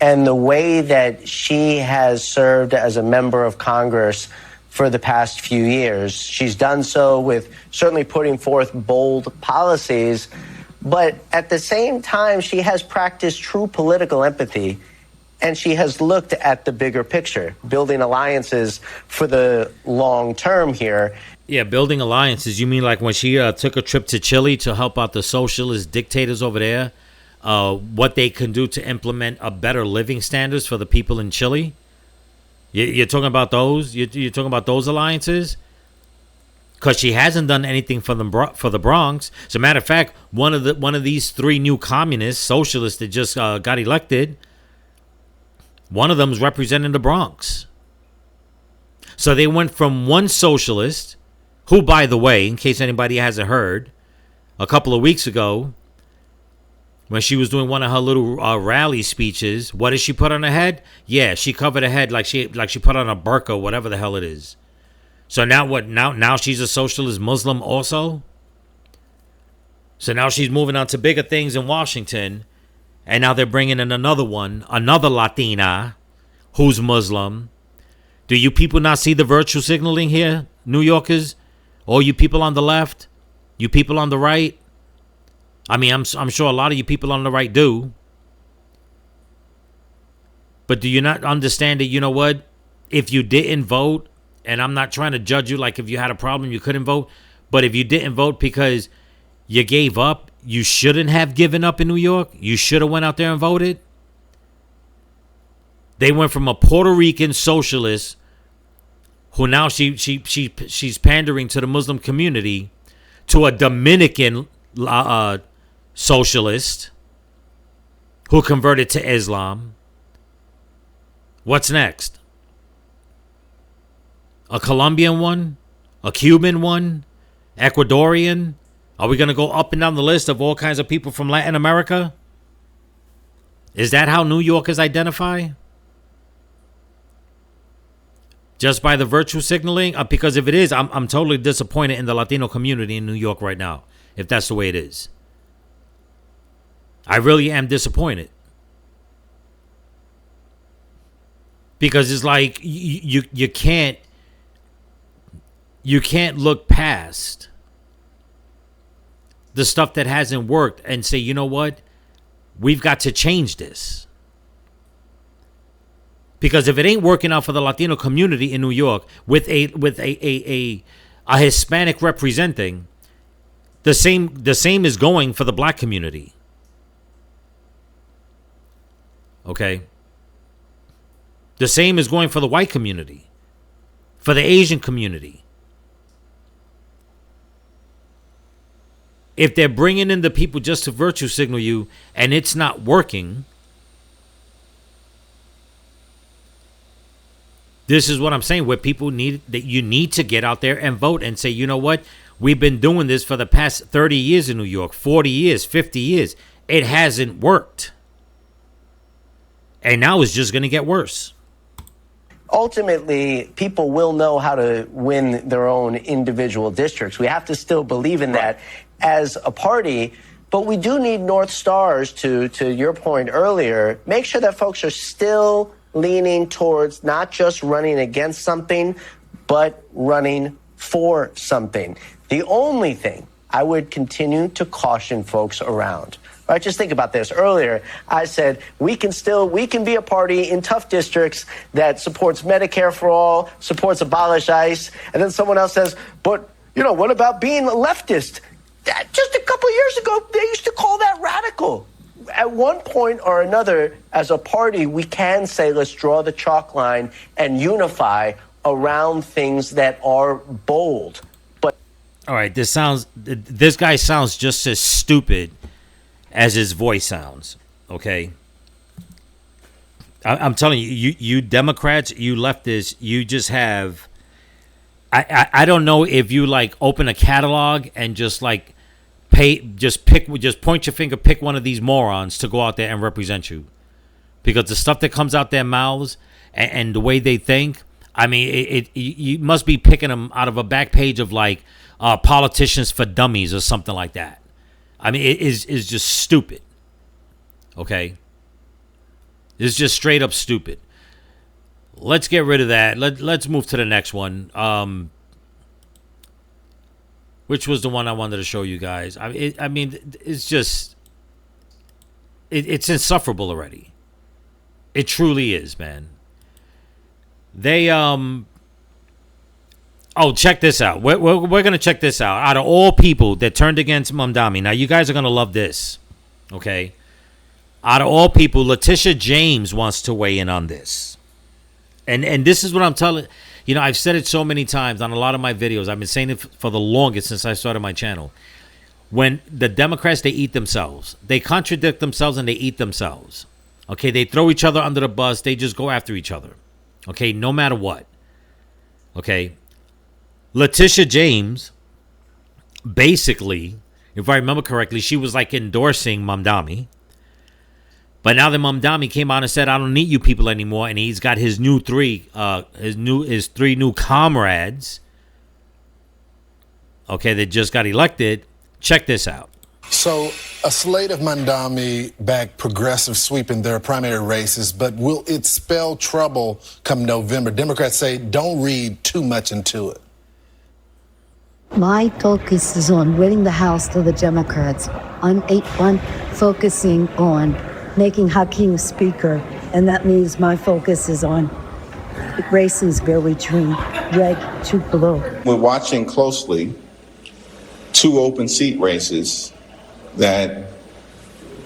and the way that she has served as a member of Congress for the past few years. She's done so with certainly putting forth bold policies, but at the same time, she has practiced true political empathy, and she has looked at the bigger picture, building alliances for the long term here. Yeah, building alliances. You mean like when she took a trip to Chile to help out the socialist dictators over there, what they can do to implement a better living standards for the people in Chile? You're talking about those? You're talking about those alliances? Because she hasn't done anything for the Bronx. As a matter of fact, one of these three new communist socialists that just got elected, one of them is representing the Bronx. So they went from one socialist, who, by the way, in case anybody hasn't heard, a couple of weeks ago, when she was doing one of her little rally speeches, what did she put on her head? Yeah, she covered her head like she put on a burqa, whatever the hell it is. So now what? Now she's a socialist Muslim also? So now she's moving on to bigger things in Washington. And now they're bringing in another Latina who's Muslim. Do you people not see the virtue signaling here, New Yorkers? All you people on the left? You people on the right? I mean, I'm sure a lot of you people on the right do. But do you not understand that, you know what? If you didn't vote, and I'm not trying to judge you like if you had a problem, you couldn't vote. But if you didn't vote because you gave up, you shouldn't have given up in New York. You should have went out there and voted. They went from a Puerto Rican socialist who now she's pandering to the Muslim community to a Dominican socialist who converted to Islam. What's next? A Colombian one? A Cuban one? Ecuadorian? Are we going to go up and down the list of all kinds of people from Latin America? Is that how New Yorkers identify? Just by the virtue signaling? Because if it is, I'm totally disappointed in the Latino community in New York right now, if that's the way it is. I really am disappointed. Because it's like you can't look past the stuff that hasn't worked and say, you know what? We've got to change this. Because if it ain't working out for the Latino community in New York with a Hispanic representing, the same is going for the black community. Okay? The same is going for the white community, for the Asian community. If they're bringing in the people just to virtue signal you and it's not working, this is what I'm saying, where people you need to get out there and vote and say, you know what? We've been doing this for the past 30 years in New York, 40 years, 50 years. It hasn't worked. And now it's just going to get worse. Ultimately, people will know how to win their own individual districts. We have to still believe in that as a party, but we do need North Stars to your point earlier, make sure that folks are still leaning towards not just running against something, but running for something. The only thing I would continue to caution folks around. Right, just think about this. Earlier, I said we can be a party in tough districts that supports Medicare for all, supports abolish ICE, and then someone else says, but what about being a leftist? Just a couple of years ago, they used to call that radical. At one point or another, as a party, we can say, let's draw the chalk line and unify around things that are bold. But all right, this guy sounds just as stupid as his voice sounds, okay? I'm telling you, you Democrats, you leftists, you just have... I don't know if you, like, open a catalog and just, like, just point your finger, pick one of these morons to go out there and represent you. Because the stuff that comes out their mouths and the way they think, I mean, you must be picking them out of a back page of, like, Politicians for Dummies or something like that. I mean, it is just stupid. Okay? It's just straight up stupid. Let's get rid of that. Let's move to the next one. Which was the one I wanted to show you guys. I mean, it's just... It's insufferable already. It truly is, man. They... Oh, check this out. We're going to check this out. Out of all people that turned against Mamdani, now you guys are going to love this, okay? Out of all people, Letitia James wants to weigh in on this. And this is what I'm telling... I've said it so many times on a lot of my videos. I've been saying it for the longest since I started my channel. When the Democrats, they eat themselves. They contradict themselves and they eat themselves. Okay, they throw each other under the bus. They just go after each other. Okay, no matter what. Okay? Letitia James, basically, if I remember correctly, she was like endorsing Mamdani. But now that Mamdani came out and said, I don't need you people anymore, and he's got his three new comrades, okay, that just got elected, check this out. So a slate of Mamdani-backed progressive sweep in their primary races, but will it spell trouble come November? Democrats say don't read too much into it. My focus is on winning the House to the Democrats. I'm focusing on making Hakeem Speaker, and that means my focus is on races between red to blue. We're watching closely two open seat races that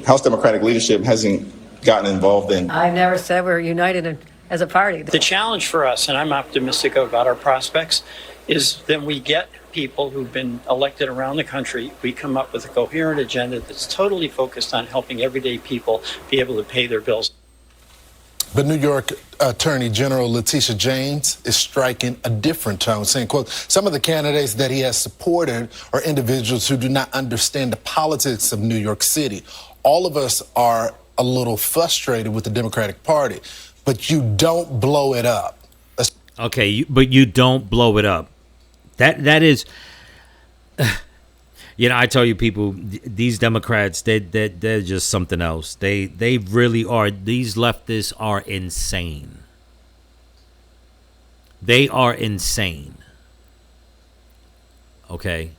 House Democratic leadership hasn't gotten involved in. I never said we're united as a party. The challenge for us, and I'm optimistic about our prospects, is that we get people who've been elected around the country. We come up with a coherent agenda that's totally focused on helping everyday people be able to pay their bills. But New York Attorney General Letitia James is striking a different tone, saying, quote, some of the candidates that he has supported are individuals who do not understand the politics of New York City. All of us are a little frustrated with the Democratic Party, but you don't blow it up. Okay, but you don't blow it up. That is... You know, I tell you, people, these Democrats, they're just something else. They really are. These leftists are insane. They are insane. Okay.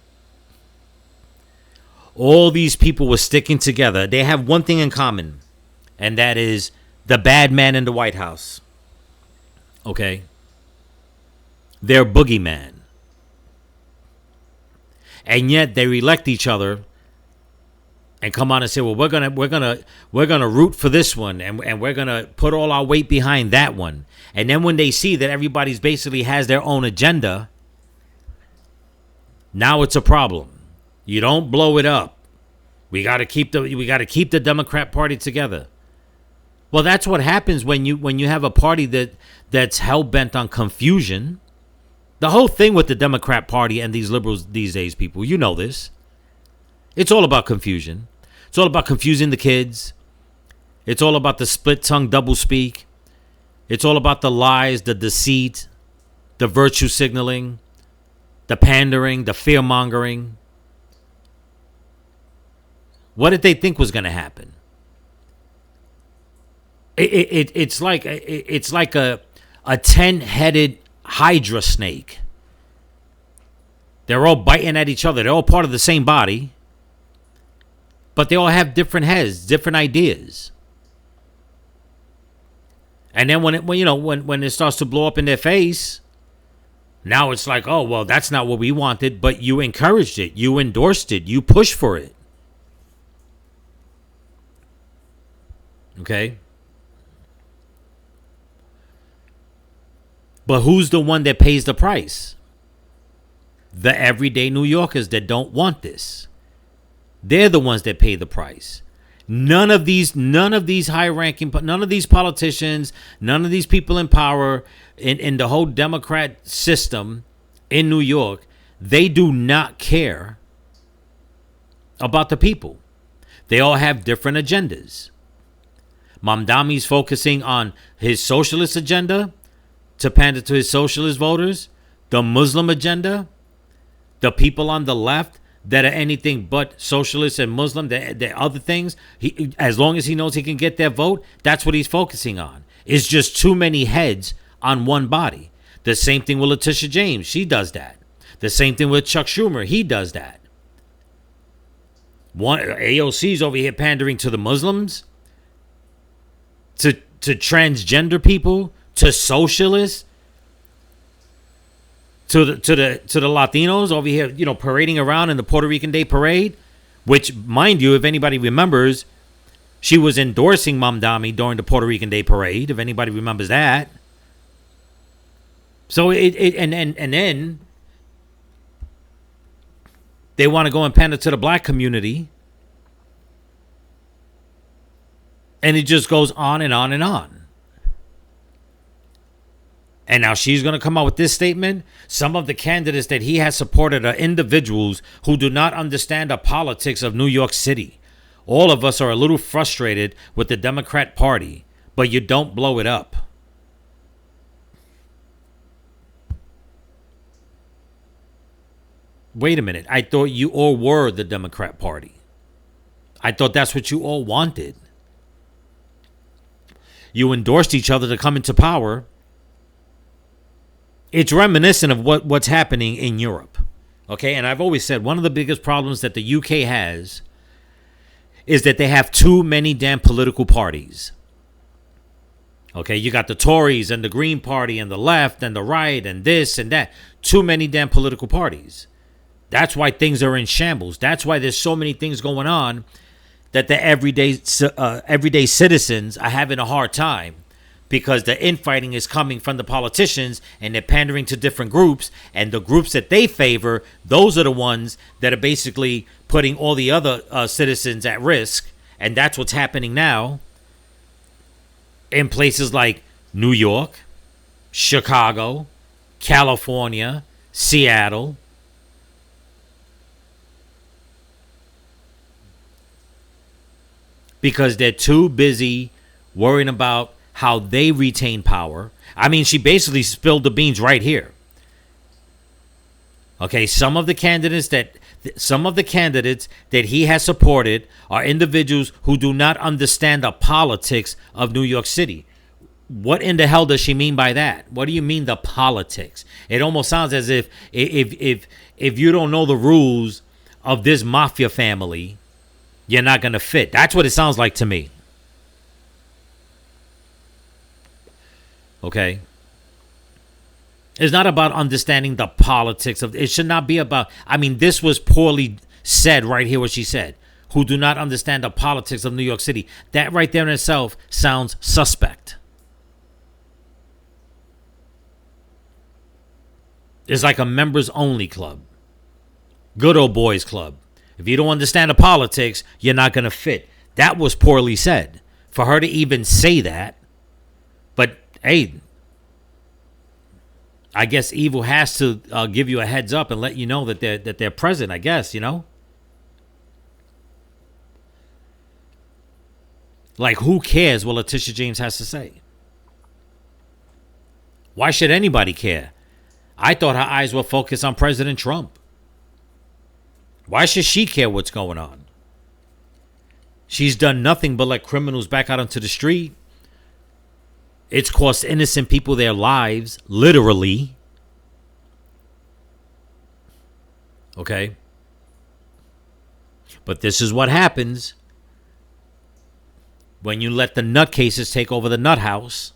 All these people were sticking together. They have one thing in common, and that is the bad man in the White House. Okay. They're boogeyman. And yet they elect each other and come on and say, well, we're gonna root for this one, and we're gonna put all our weight behind that one. And then when they see that everybody's basically has their own agenda, now it's a problem. You don't blow it up. We gotta keep the Democrat Party together. Well, that's what happens when you have a party that's hell bent on confusion. The whole thing with the Democrat Party and these liberals these days, people, you know this. It's all about confusion. It's all about confusing the kids. It's all about the split-tongue doublespeak. It's all about the lies, the deceit, the virtue signaling, the pandering, the fear-mongering. What did they think was going to happen? It's like a 10-headed Hydra snake. They're all biting at each other. They're all part of the same body, but they all have different heads, different ideas. And then when it starts to blow up in their face, now it's like, oh well, that's not what we wanted, but you encouraged it, you endorsed it, you pushed for it. Okay. But who's the one that pays the price? The everyday New Yorkers that don't want this. They're the ones that pay the price. None of these high-ranking, none of these politicians, none of these people in power in the whole Democrat system in New York, they do not care about the people. They all have different agendas. Mamdami's focusing on his socialist agenda to pander to his socialist voters, the Muslim agenda, the people on the left that are anything but socialist and Muslim, the other things, as long as he knows he can get their vote, that's what he's focusing on. It's just too many heads on one body. The same thing with Letitia James. She does that. The same thing with Chuck Schumer. He does that. AOC's over here pandering to the Muslims, to transgender people, to socialists, to the Latinos over here, parading around in the Puerto Rican Day Parade, which, mind you, if anybody remembers, she was endorsing Mamdami during the Puerto Rican Day Parade, if anybody remembers that. So and then they want to go and pander to the black community, and it just goes on and on and on. And now she's going to come out with this statement. Some of the candidates that he has supported are individuals who do not understand the politics of New York City. All of us are a little frustrated with the Democrat Party, but you don't blow it up. Wait a minute. I thought you all were the Democrat Party. I thought that's what you all wanted. You endorsed each other to come into power. It's reminiscent of what's happening in Europe. Okay, and I've always said one of the biggest problems that the UK has is that they have too many damn political parties. Okay, you got the Tories and the Green Party and the left and the right and this and that. Too many damn political parties. That's why things are in shambles. That's why there's so many things going on that the everyday citizens are having a hard time, because the infighting is coming from the politicians and they're pandering to different groups, and the groups that they favor, those are the ones that are basically putting all the other citizens at risk. And that's what's happening now. in places like New York, Chicago, California, Seattle. Because they're too busy worrying about how they retain power. I mean, she basically spilled the beans right here. Okay, some of the candidates that he has supported are individuals who do not understand the politics of New York City. What in the hell does she mean by that? What do you mean the politics? It almost sounds as if you don't know the rules of this mafia family, you're not going to fit. That's what it sounds like to me. Okay? It's not about understanding the politics of it. Should not be about, I mean, this was poorly said right here, what she said. Who do not understand the politics of New York City. That right there in itself sounds suspect. It's like a members only club. Good old boys club. If you don't understand the politics, you're not going to fit. That was poorly said. For her to even say that. But, hey, I guess evil has to give you a heads up and let you know that they're present, I guess, you know? Like, who cares what Letitia James has to say? Why should anybody care? I thought her eyes were focused on President Trump. Why should she care what's going on? She's done nothing but let criminals back out onto the street. It's cost innocent people their lives, literally. Okay? But this is what happens when you let the nutcases take over the nut house.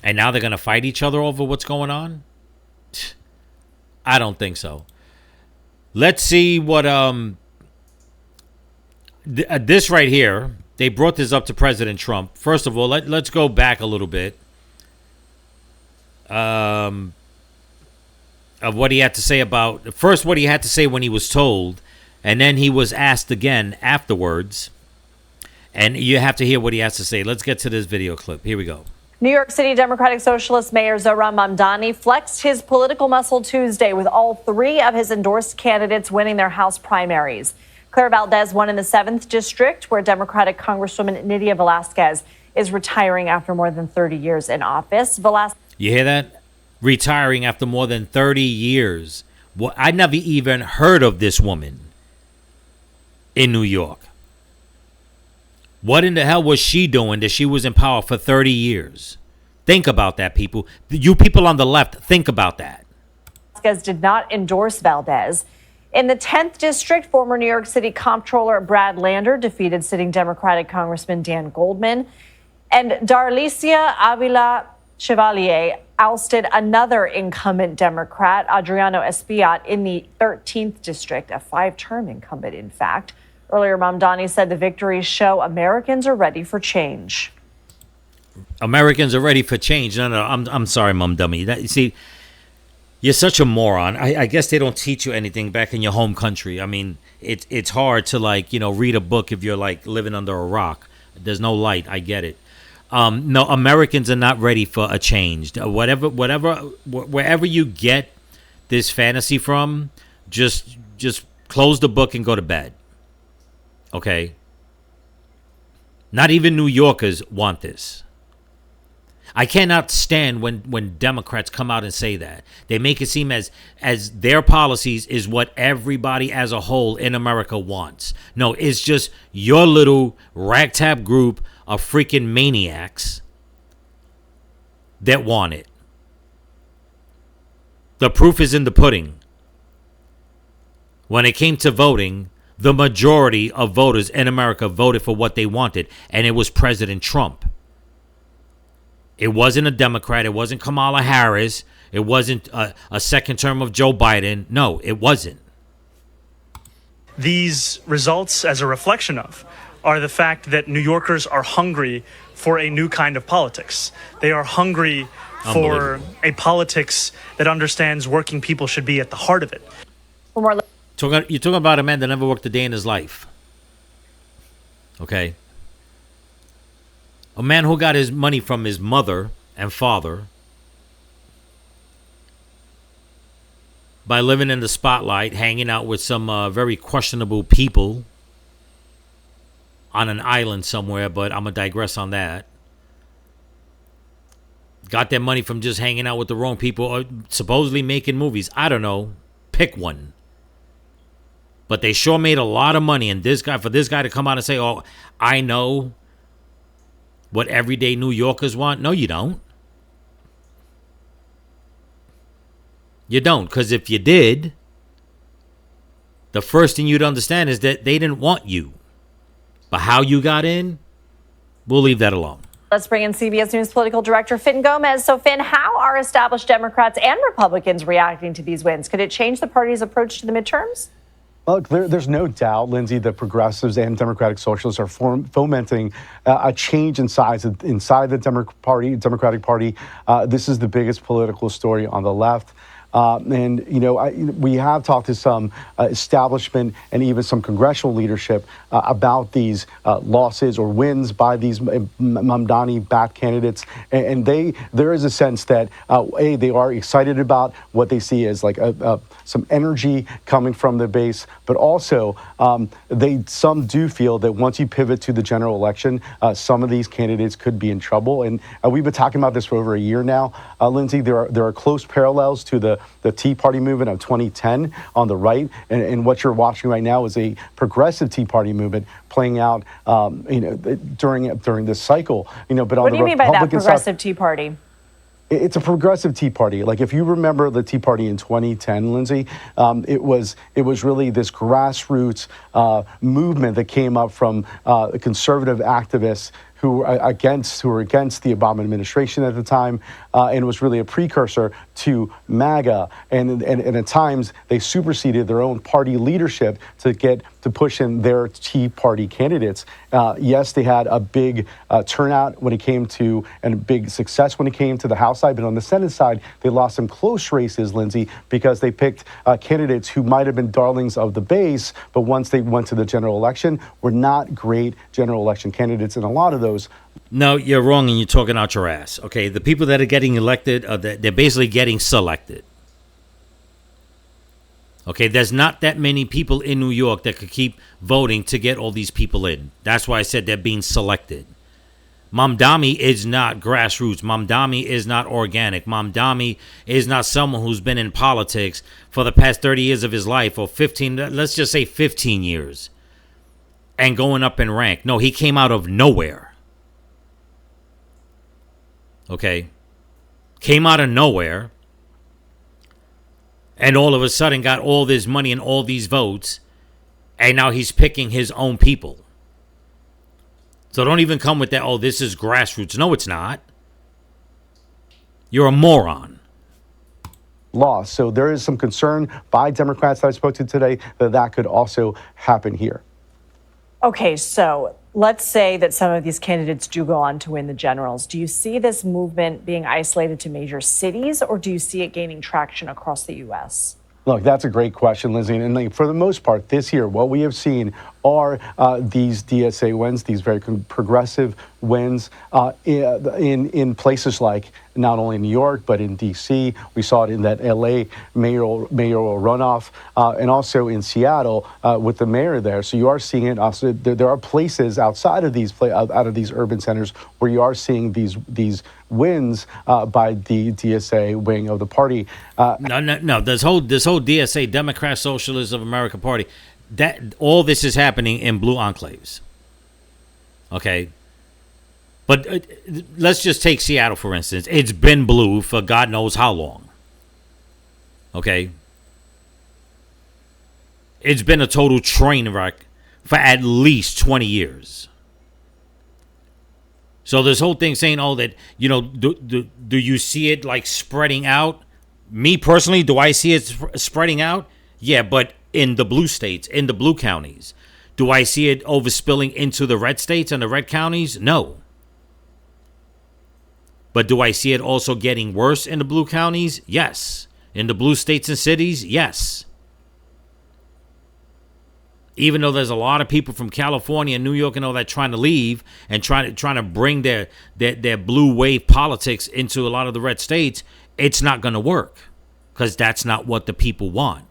And now they're going to fight each other over what's going on? I don't think so. Let's see what this right here. They brought this up to President Trump. First of all, let's go back a little bit of what he had to say about first what he had to say when he was told, and then he was asked again afterwards. And you have to hear what he has to say. Let's get to this video clip. Here we go. New York City Democratic Socialist Mayor Zohran Mamdani flexed his political muscle Tuesday with all three of his endorsed candidates winning their House primaries. Claire Valdez won in the 7th District, where Democratic Congresswoman Nydia Velázquez is retiring after more than 30 years in office. You hear that? Retiring after more than 30 years. Well, I never even heard of this woman in New York. What in the hell was she doing that she was in power for 30 years? Think about that, people. You people on the left, think about that. Velázquez did not endorse Valdez. In the 10th District, former New York City Comptroller Brad Lander defeated sitting Democratic Congressman Dan Goldman. And Darlicia Avila Chevalier ousted another incumbent Democrat, Adriano Espaillat, in the 13th District, a 5-term incumbent, in fact. Earlier, Mamdani said the victories show Americans are ready for change. Americans are ready for change. No, I'm sorry, Mamdani. You see, you're such a moron. I guess they don't teach you anything back in your home country. I mean, it's hard to read a book if you're living under a rock. There's no light. I get it. No, Americans are not ready for a change. Wherever you get this fantasy from, just close the book and go to bed. Okay? Not even New Yorkers want this. I cannot stand when Democrats come out and say that. They make it seem as their policies is what everybody as a whole in America wants. No, it's just your little ragtag group of freaking maniacs that want it. The proof is in the pudding. When it came to voting, the majority of voters in America voted for what they wanted, and it was President Trump. It wasn't a Democrat. It wasn't Kamala Harris. It wasn't a second term of Joe Biden. No, it wasn't. These results, as a reflection of, are the fact that New Yorkers are hungry for a new kind of politics. They are hungry for a politics that understands working people should be at the heart of it. You're talking about a man that never worked a day in his life. Okay? A man who got his money from his mother and father by living in the spotlight, hanging out with some very questionable people on an island somewhere, but I'm going to digress on that. Got their money from just hanging out with the wrong people or supposedly making movies. I don't know. Pick one. But they sure made a lot of money. And for this guy to come out and say, oh, I know what everyday New Yorkers want. No, you don't. You don't. Because if you did, the first thing you'd understand is that they didn't want you. But how you got in, we'll leave that alone. Let's bring in CBS News political director Finn Gomez. So, Finn, how are established Democrats and Republicans reacting to these wins? Could it change the party's approach to the midterms? Look, there's no doubt, Lindsay, that progressives and Democratic Socialists are fomenting a change inside the Democratic Party. This is the biggest political story on the left. We have talked to some establishment and even some congressional leadership about these losses or wins by these Mamdani-backed candidates. And there is a sense that, they are excited about what they see as like some energy coming from the base, but also some do feel that once you pivot to the general election, some of these candidates could be in trouble. And we've been talking about this for over a year now, Lindsay. There are close parallels to the Tea Party movement of 2010 on the right, and what you're watching right now is a progressive Tea Party movement playing out, during this cycle. But on what do you mean by that progressive Tea Party? It's a progressive Tea Party. Like if you remember the Tea Party in 2010, Lindsay, it was really this grassroots movement that came up from conservative activists who were against the Obama administration at the time, and was really a precursor to MAGA. And at times they superseded their own party leadership to push in their Tea Party candidates. Yes, they had a big turnout when it came to, and a big success when it came to the House side, but on the Senate side, they lost some close races, Lindsay, because they picked candidates who might have been darlings of the base, but once they went to the general election, were not great general election candidates, and a lot of those. No, you're wrong, and you're talking out your ass. Okay, the people that are getting elected, they're basically getting selected. Okay, there's not that many people in New York that could keep voting to get all these people in. That's why I said they're being selected. Mamdani is not grassroots. Mamdani is not organic. Mamdani is not someone who's been in politics for the past 30 years of his life, or 15, let's just say 15 years, and going up in rank. No, he came out of nowhere. Okay, came out of nowhere, and all of a sudden got all this money and all these votes, and now he's picking his own people. So don't even come with that, oh, this is grassroots. No, it's not. You're a moron. Lost. So there is some concern by Democrats that I spoke to today that could also happen here. Okay, so let's say that some of these candidates do go on to win the generals. Do you see this movement being isolated to major cities, or do you see it gaining traction across the U.S.? Look, that's a great question, Lizzie. And for the most part, this year, what we have seen are these DSA wins, these very progressive wins in places like not only New York, but in D.C. We saw it in that L.A. mayoral runoff, and also in Seattle with the mayor there. So you are seeing it. Also, there are places outside of these urban centers where you are seeing these wins by the DSA wing of the party. No. This whole DSA, Democrat Socialist of America Party, that all this is happening in blue enclaves. Okay. But let's just take Seattle, for instance. It's been blue for God knows how long. Okay. It's been a total train wreck for at least 20 years. So this whole thing saying, oh, that, do you see it like spreading out? Me personally, do I see it spreading out? Yeah, but in the blue states, in the blue counties. Do I see it overspilling into the red states and the red counties? No. But do I see it also getting worse in the blue counties? Yes. In the blue states and cities? Yes. even though there's a lot of people from California and New York and all that trying to leave and trying to bring their blue wave politics into a lot of the red states, it's not going to work because that's not what the people want.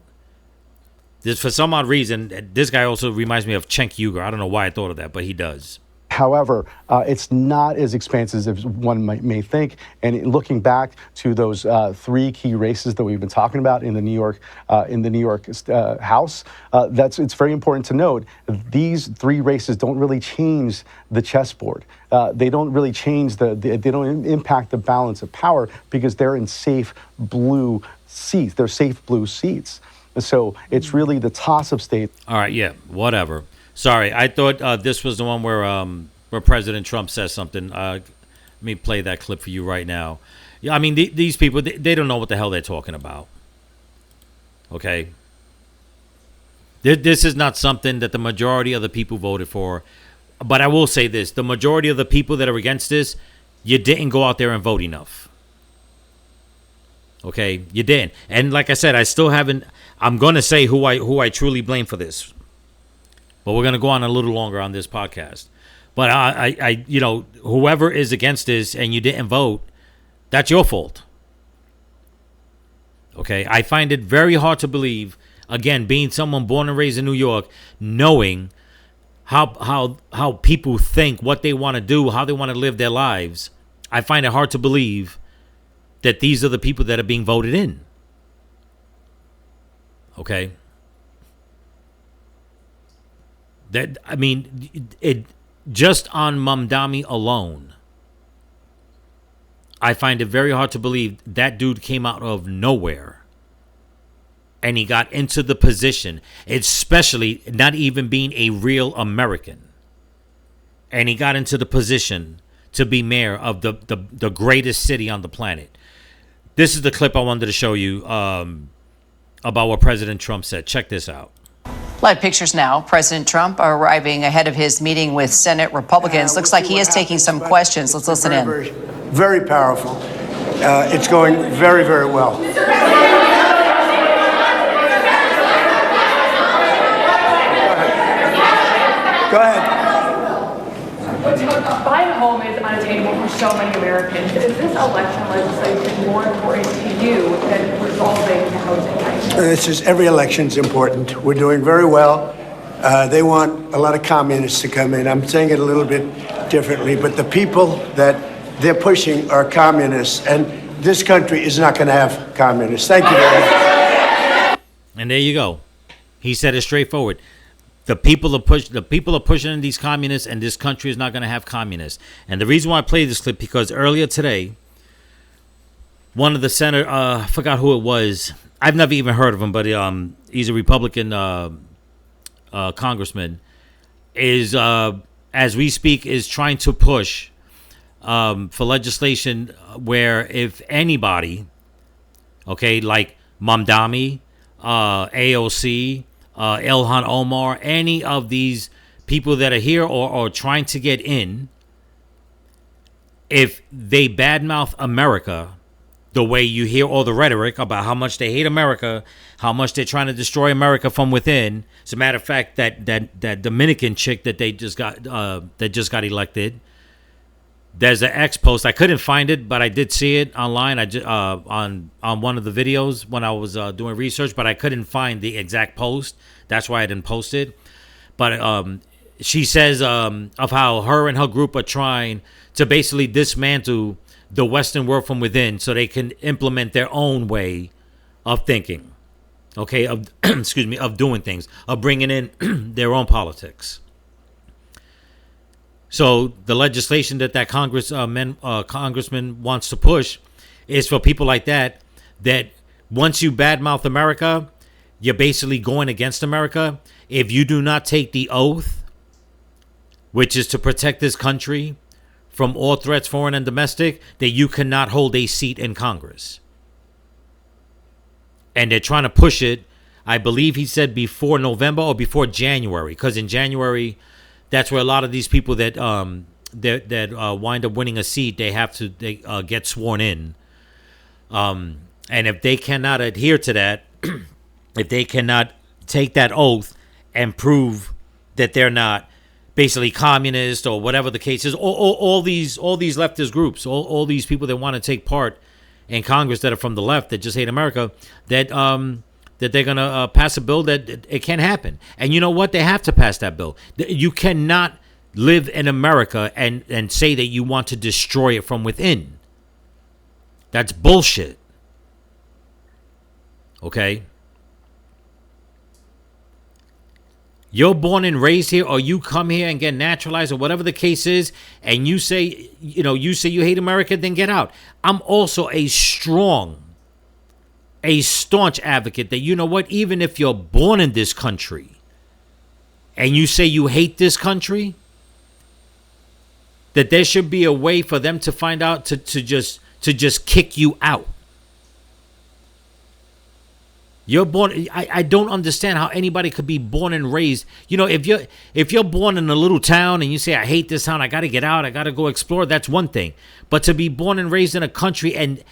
For some odd reason, this guy also reminds me of Cenk Uygur. I don't know why I thought of that, but he does. However, it's not as expansive as one may think. And looking back to those three key races that we've been talking about in the New York House, it's very important to note these three races don't really change the chessboard. They don't really change they don't impact the balance of power because they're in safe blue seats. They're safe blue seats. So it's really the toss-up state. All right, yeah, whatever. Sorry, I thought this was the one where President Trump says something. Let me play that clip for you right now. Yeah, I mean, these people, they don't know what the hell they're talking about. Okay? This is not something that the majority of the people voted for. But I will say this. The majority of the people that are against this, you didn't go out there and vote enough. Okay? You didn't. And like I said, I still haven't... I'm going to say who I truly blame for this. But we're going to go on a little longer on this podcast. But I whoever is against this and you didn't vote, that's your fault. Okay? I find it very hard to believe, again, being someone born and raised in New York, knowing how people think, what they want to do, how they want to live their lives. I find it hard to believe that these are the people that are being voted in. Okay? That, I mean, it just on Mamdani alone, I find it very hard to believe that dude came out of nowhere and he got into the position, especially not even being a real American. And he got into the position to be mayor of the greatest city on the planet. This is the clip I wanted to show you about what President Trump said. Check this out. Live pictures now. President Trump arriving ahead of his meeting with Senate Republicans. Looks like he is taking some questions. Let's listen in. Very powerful. It's going very, very well. Go ahead. Buying a home is unattainable for so many Americans. Is this election legislation more important to you than resolving the housing crisis? This is every election's important. We're doing very well. They want a lot of communists to come in. I'm saying it a little bit differently, but the people that they're pushing are communists, and this country is not going to have communists. Thank you very much. And there you go. He said it straightforward. The people are pushing in these communists, and this country is not going to have communists. And the reason why I played this clip, because earlier today, one of the senators, I forgot who it was. I've never even heard of him, but he's a Republican congressman. Is as we speak, is trying to push for legislation where if anybody, okay, like Mamdani, AOC, Ilhan Omar, any of these people that are here or trying to get in, if they badmouth America the way you hear all the rhetoric about how much they hate America, how much they're trying to destroy America from within. As a matter of fact, that Dominican chick that they just got elected, there's an X post. I couldn't find it, but I did see it online. On one of the videos when I was doing research, but I couldn't find the exact post. That's why I didn't post it. But she says of how her and her group are trying to basically dismantle the Western world from within, so they can implement their own way of thinking. Okay, of of doing things, of bringing in their own politics. So the legislation that congressman wants to push is for people like that once you badmouth America, you're basically going against America. If you do not take the oath, which is to protect this country from all threats, foreign and domestic, that you cannot hold a seat in Congress. And they're trying to push it, I believe he said before November or before January, because in January, that's where a lot of these people that wind up winning a seat, they get sworn in. And if they cannot adhere to that, if they cannot take that oath and prove that they're not basically communist or whatever the case is. All these leftist groups, all these people that want to take part in Congress that are from the left that just hate America, that they're gonna pass a bill that it can't happen. And you know what? They have to pass that bill. You cannot live in America and say that you want to destroy it from within. That's bullshit. Okay? You're born and raised here, or you come here and get naturalized, or whatever the case is, and you say you hate America, then get out. I'm also a staunch advocate that, you know what, even if you're born in this country and you say you hate this country, that there should be a way for them to find out to just kick you out. You're born. I don't understand how anybody could be born and raised. You know, if you're born in a little town and you say, I hate this town, I got to get out, I got to go explore, that's one thing. But to be born and raised in a country and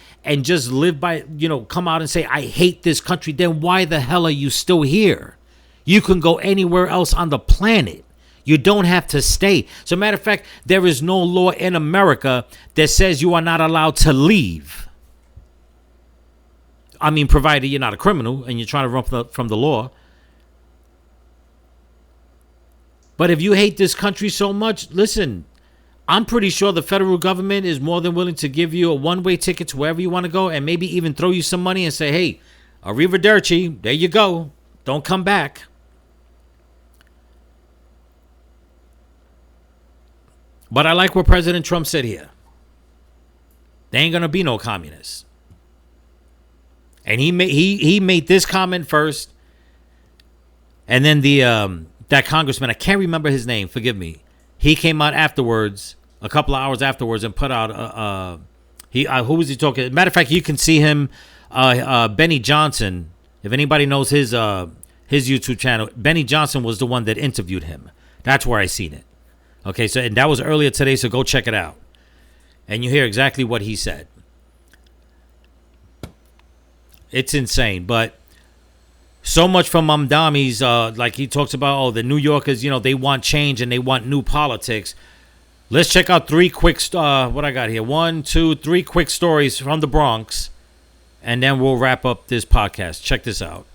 just live by, come out and say, I hate this country, then why the hell are you still here? You can go anywhere else on the planet. You don't have to stay. So, matter of fact, there is no law in America that says you are not allowed to leave. I mean, provided you're not a criminal and you're trying to run from the law. But if you hate this country so much, listen, I'm pretty sure the federal government is more than willing to give you a one-way ticket to wherever you want to go and maybe even throw you some money and say, hey, arrivederci, there you go. Don't come back. But I like what President Trump said here. There ain't going to be no communists. And he made this comment first, and then that congressman, I can't remember his name, forgive me. He came out afterwards, a couple of hours afterwards, and put out who was he talking? Matter of fact, you can see him, Benny Johnson. If anybody knows his YouTube channel, Benny Johnson was the one that interviewed him. That's where I seen it. Okay, so and that was earlier today, so go check it out, and you hear exactly what he said. It's insane, but so much from Mamdami's, like he talks about, the New Yorkers, they want change and they want new politics. Let's check out three quick, what I got here. 1, 2, 3 quick stories from the Bronx, and then we'll wrap up this podcast. Check this out.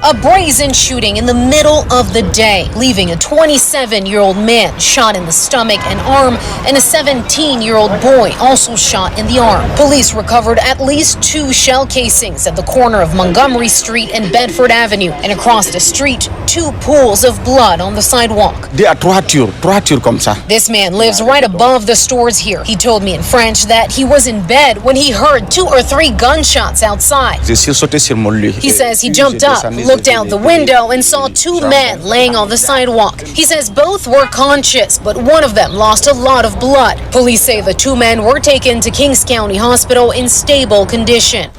A brazen shooting in the middle of the day, leaving a 27-year-old man shot in the stomach and arm and a 17-year-old boy also shot in the arm. Police recovered at least 2 shell casings at the corner of Montgomery Street and Bedford Avenue, and across the street, 2 pools of blood on the sidewalk. This man lives right above the stores here. He told me in French that he was in bed when he heard 2 or 3 gunshots outside. He says he jumped up, looked out the window, and saw 2 men laying on the sidewalk. He says both were conscious, but one of them lost a lot of blood. Police say the 2 men were taken to Kings County Hospital in stable condition.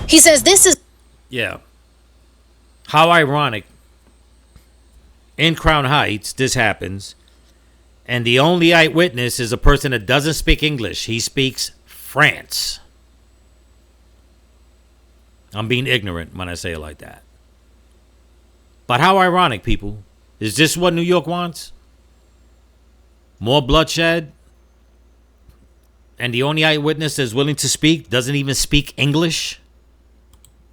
He says this is... Yeah. How ironic. In Crown Heights, this happens, and the only eyewitness is a person that doesn't speak English. He speaks France. I'm being ignorant when I say it like that. But how ironic, people. Is this what New York wants? More bloodshed? And the only eyewitness that's willing to speak doesn't even speak English?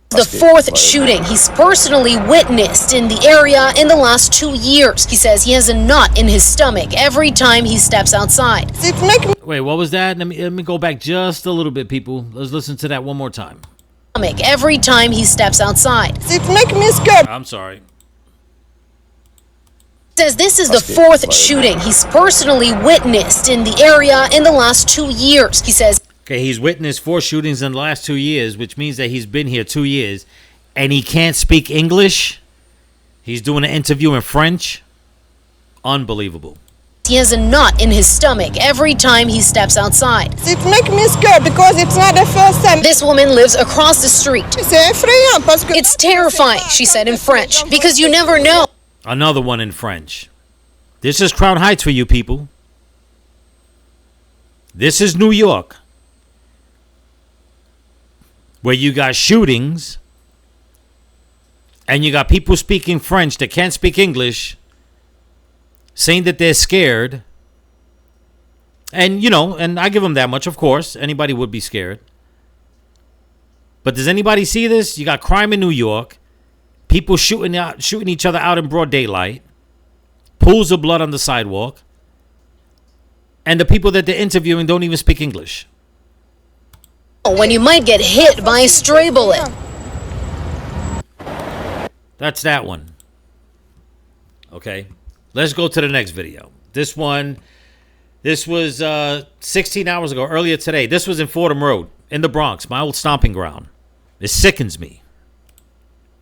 the 4th shooting he's personally witnessed in the area in the last 2 years. He says he has a knot in his stomach every time he steps outside. Wait, what was that? Let me go back just a little bit, people. Let's listen to that one more time. Every time he steps outside. It makes me scared. I'm sorry. Says this is the 4th shooting he's personally witnessed in the area in the last 2 years. He says, okay, he's witnessed 4 shootings in the last 2 years, which means that he's been here 2 years, and he can't speak English. He's doing an interview in French. Unbelievable. He has a knot in his stomach every time he steps outside. It makes me scared because it's not the first time. This woman lives across the street. It's terrifying, she said in French, because you never know. Another one in French. This is Crown Heights for you people. This is New York, where you got shootings And you got people speaking French that can't speak English saying that they're scared. And, you know, and I give them that much, of course. Anybody would be scared. But does anybody see this? You got crime in New York. People shooting each other out in broad daylight. Pools of blood on the sidewalk. And the people that they're interviewing don't even speak English. When you might get hit by a stray bullet. That's that one. Okay. Let's go to the next video. This was 16 hours ago, earlier today. This was in Fordham Road, in the Bronx, my old stomping ground. It sickens me.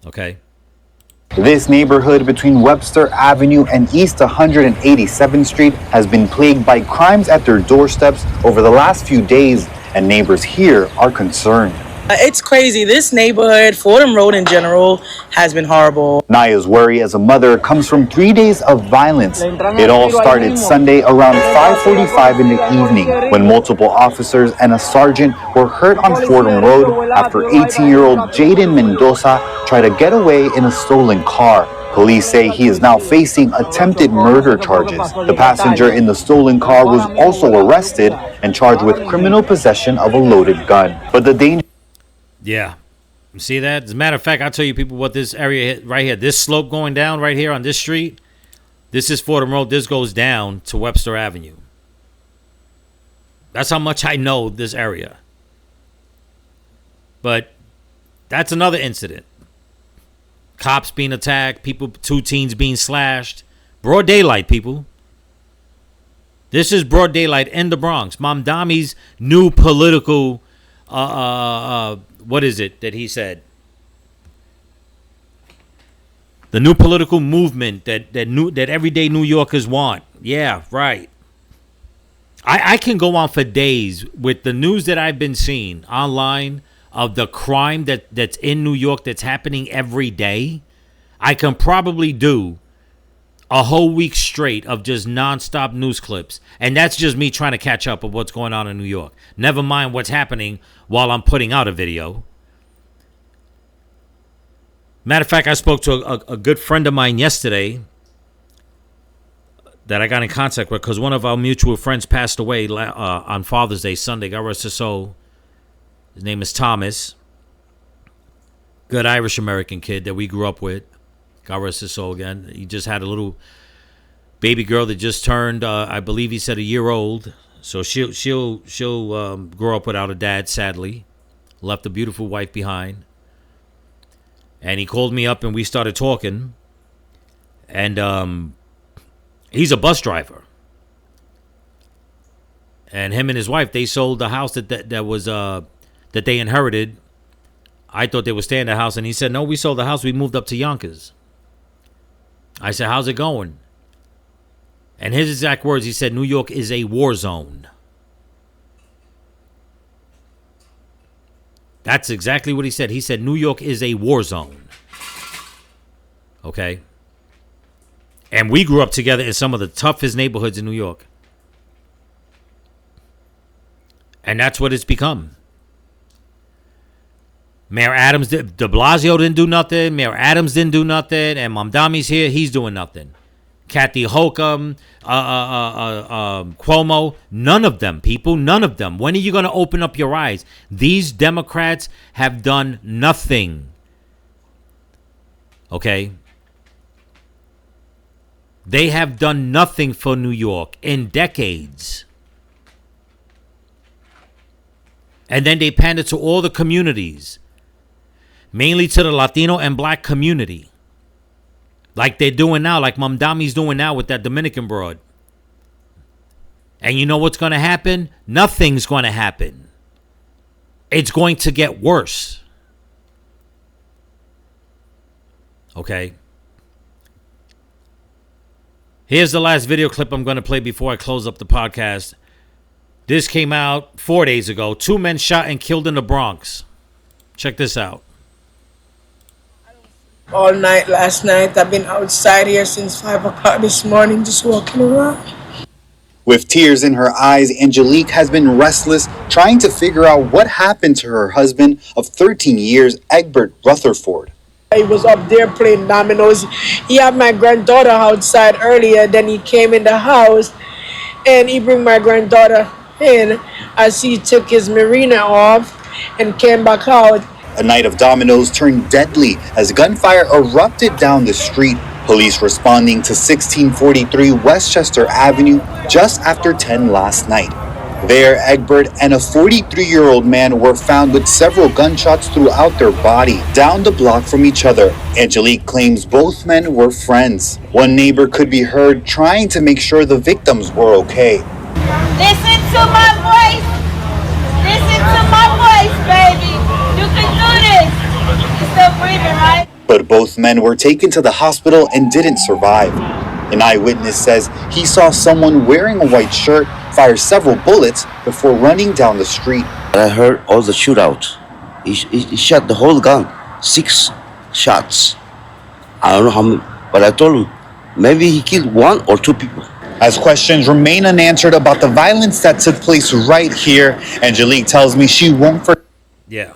Okay. This neighborhood between Webster Avenue and East 187th Street has been plagued by crimes at their doorsteps over the last few days, and neighbors here are concerned. It's crazy. This neighborhood, Fordham Road in general, has been horrible. Naya's worry as a mother comes from 3 days of violence. It all started Sunday around 5:45 in the evening when multiple officers and a sergeant were hurt on Fordham Road after 18-year-old Jaden Mendoza tried to get away in a stolen car. Police say he is now facing attempted murder charges. The passenger in the stolen car was also arrested and charged with criminal possession of a loaded gun. But the danger... Yeah. You see that? As a matter of fact, I'll tell you people what this area right here, this slope going down right here on this street, this is Fordham Road. This goes down to Webster Avenue. That's how much I know this area. But that's another incident. Cops being attacked, people, 2 teens being slashed. Broad daylight, people. This is broad daylight in the Bronx. Mamdami's new political what is it that he said? The new political movement that everyday New Yorkers want. Yeah, right. I can go on for days with the news that I've been seeing online of the crime that's in New York that's happening every day. I can probably do a whole week straight of just nonstop news clips. And that's just me trying to catch up of what's going on in New York. Never mind what's happening while I'm putting out a video. Matter of fact, I spoke to a good friend of mine yesterday that I got in contact with because one of our mutual friends passed away on Father's Day, Sunday. God rest his soul. His name is Thomas. Good Irish-American kid that we grew up with. God rest his soul again. He just had a little baby girl that just turned, I believe he said, a year old. So she'll grow up without a dad, sadly. Left a beautiful wife behind. And he called me up and we started talking. And he's a bus driver. And him and his wife, they sold the house that was that they inherited. I thought they were staying in the house, and he said, "No, we sold the house. We moved up to Yonkers." I said, "How's it going?" And his exact words, he said, "New York is a war zone." That's exactly what he said. He said, "New York is a war zone." Okay. And we grew up together in some of the toughest neighborhoods in New York. And that's what it's become. Mayor Adams, de Blasio didn't do nothing. Mayor Adams didn't do nothing. And Mamdami's here. He's doing nothing. Kathy Hochul, Cuomo, none of them, people, none of them. When are you going to open up your eyes? These Democrats have done nothing. Okay? They have done nothing for New York in decades. And then they pander to all the communities, mainly to the Latino and black community. Like they're doing now, like Mamdami's doing now with that Dominican broad. And you know what's going to happen? Nothing's going to happen. It's going to get worse. Okay. Here's the last video clip I'm going to play before I close up the podcast. This came out 4 days ago. 2 men shot and killed in the Bronx. Check this out. All night last night. I've been outside here since 5 o'clock this morning, just walking around. With tears in her eyes, Angelique has been restless, trying to figure out what happened to her husband of 13 years, Egbert Rutherford. He was up there playing dominoes. He had my granddaughter outside earlier. Then he came in the house and he bring my granddaughter in as he took his marina off and came back out. A night of dominoes turned deadly as gunfire erupted down the street. Police responding to 1643 Westchester Avenue just after 10 last night. There, Egbert and a 43-year-old man were found with several gunshots throughout their body, down the block from each other. Angelique claims both men were friends. One neighbor could be heard trying to make sure the victims were okay. Listen to my voice. Listen to my voice, baby. You can do this. You're still breathing, right? But both men were taken to the hospital and didn't survive. An eyewitness says he saw someone wearing a white shirt fire several bullets before running down the street. I heard all the shootout. He shot the whole gun, 6 shots. I don't know how many, but I told him maybe he killed 1 or 2 people. As questions remain unanswered about the violence that took place right here, Angelique tells me she won't forget. Yeah.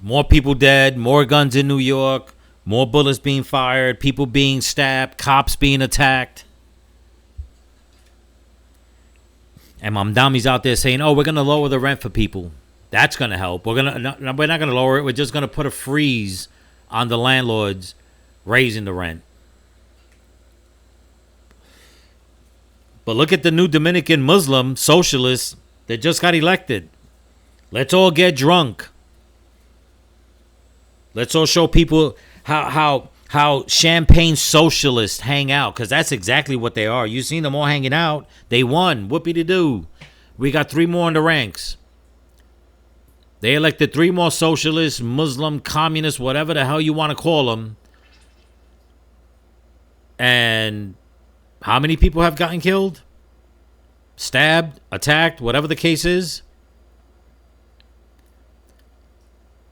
More people dead, more guns in New York, more bullets being fired, people being stabbed, cops being attacked. And Mamdami's out there saying, "Oh, we're going to lower the rent for people. That's going to help. We're not going to lower it. We're just going to put a freeze on the landlords raising the rent." But look at the new Dominican Muslim socialists that just got elected. Let's all get drunk. Let's all show people how champagne socialists hang out, because that's exactly what they are. You've seen them all hanging out. They won. Whoopie-de-doo. We got 3 more in the ranks. They elected 3 more socialists, Muslim, communists, whatever the hell you want to call them. And how many people have gotten killed? Stabbed, attacked, whatever the case is.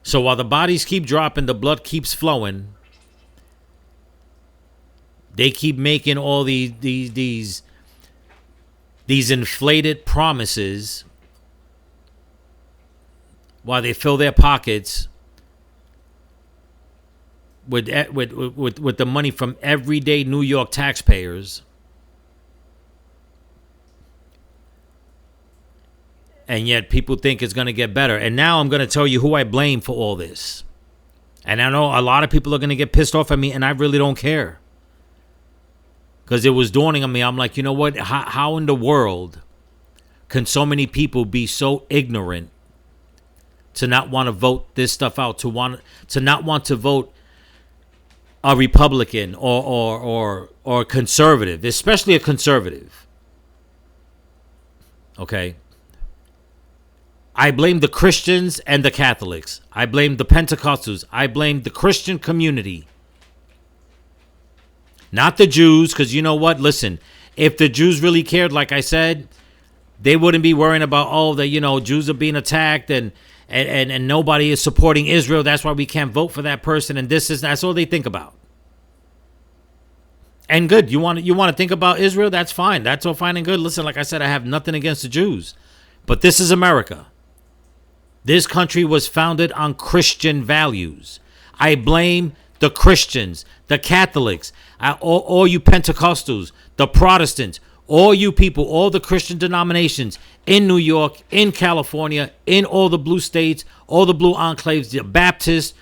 So while the bodies keep dropping, the blood keeps flowing. They keep making all these inflated promises while they fill their pockets with the money from everyday New York taxpayers. And yet people think it's going to get better. And now I'm going to tell you who I blame for all this. And I know a lot of people are going to get pissed off at me, and I really don't care. Because it was dawning on me. I'm like, you know what? How in the world can so many people be so ignorant to not want to vote this stuff out, to not want to vote a Republican or conservative, especially a conservative? Okay. I blame the Christians and the Catholics. I blame the Pentecostals. I blame the Christian community. Not the Jews, because you know what? Listen, if the Jews really cared, like I said, they wouldn't be worrying about, oh, that, you know, Jews are being attacked and nobody is supporting Israel. That's why we can't vote for that person. And that's all they think about. And good. You want to think about Israel? That's fine. That's all fine and good. Listen, like I said, I have nothing against the Jews. But this is America. This country was founded on Christian values. I blame the Christians, the Catholics, all you Pentecostals, the Protestants, all you people, all the Christian denominations in New York, in California, in all the blue states, all the blue enclaves, the Baptists,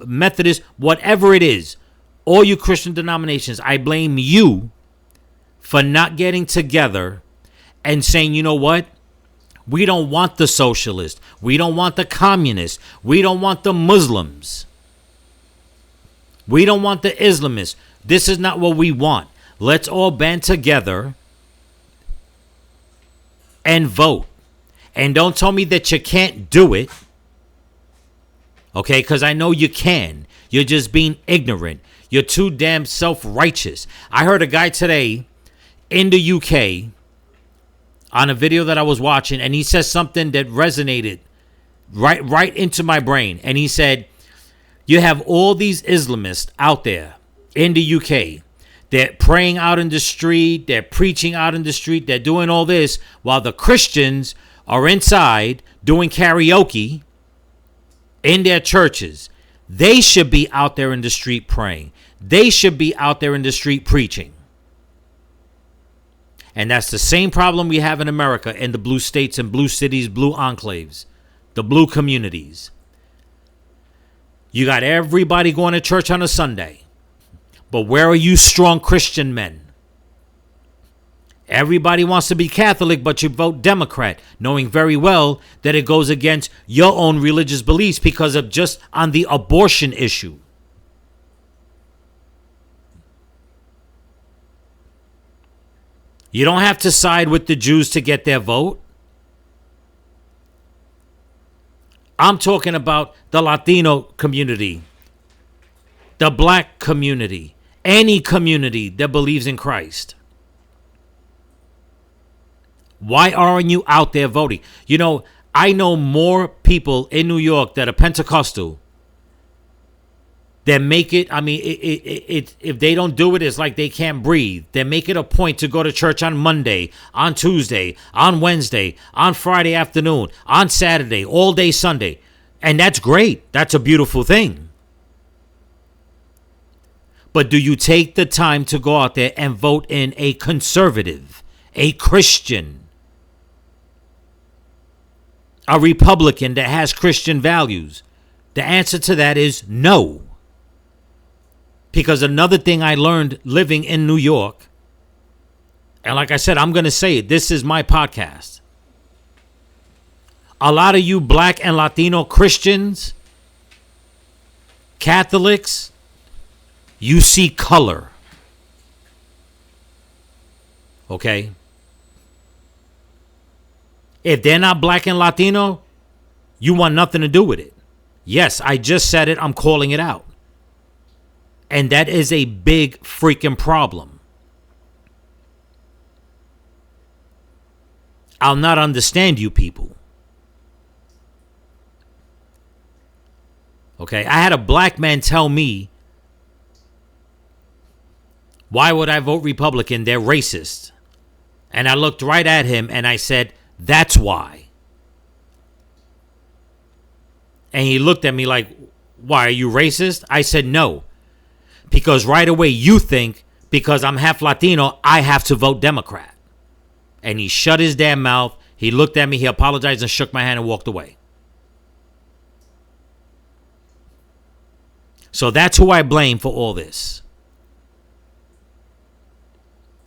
Methodists, whatever it is, all you Christian denominations, I blame you for not getting together and saying, you know what? We don't want the socialists. We don't want the communists. We don't want the Muslims. We don't want the Islamists. This is not what we want. Let's all band together and vote. And don't tell me that you can't do it. Okay, because I know you can. You're just being ignorant. You're too damn self-righteous. I heard a guy today in the UK on a video that I was watching, and he says something that resonated right into my brain. And he said, you have all these Islamists out there in the UK. They're praying out in the street. They're preaching out in the street. They're doing all this while the Christians are inside doing karaoke in their churches, they should be out there in the street praying. They should be out there in the street preaching. And that's the same problem we have in America, in the blue states and blue cities, blue enclaves, the blue communities. You got everybody going to church on a Sunday. But where are you strong Christian men? Everybody wants to be Catholic, but you vote Democrat, knowing very well that it goes against your own religious beliefs because of just on the abortion issue. You don't have to side with the Jews to get their vote. I'm talking about the Latino community, the black community, any community that believes in Christ. Why aren't you out there voting? You know, I know more people in New York that are Pentecostal that make it, I mean, if they don't do it, it's like they can't breathe. They make it a point to go to church on Monday, on Tuesday, on Wednesday, on Friday afternoon, on Saturday, all day Sunday. And that's great. That's a beautiful thing. But do you take the time to go out there and vote in a conservative, a Christian, a Republican that has Christian values? The answer to that is no. Because another thing I learned living in New York, and like I said, I'm going to say it, this is my podcast. A lot of you black and Latino Christians, Catholics, you see color. Okay? If they're not black and Latino, you want nothing to do with it. Yes, I just said it. I'm calling it out. And that is a big freaking problem. I'll not understand you people. Okay, I had a black man tell me, why would I vote Republican? They're racist. And I looked right at him and I said, that's why. And he looked at me like, why, are you racist? I said, no. Because right away you think because I'm half Latino, I have to vote Democrat. And he shut his damn mouth. He looked at me, he apologized and shook my hand and walked away. So that's who I blame for all this.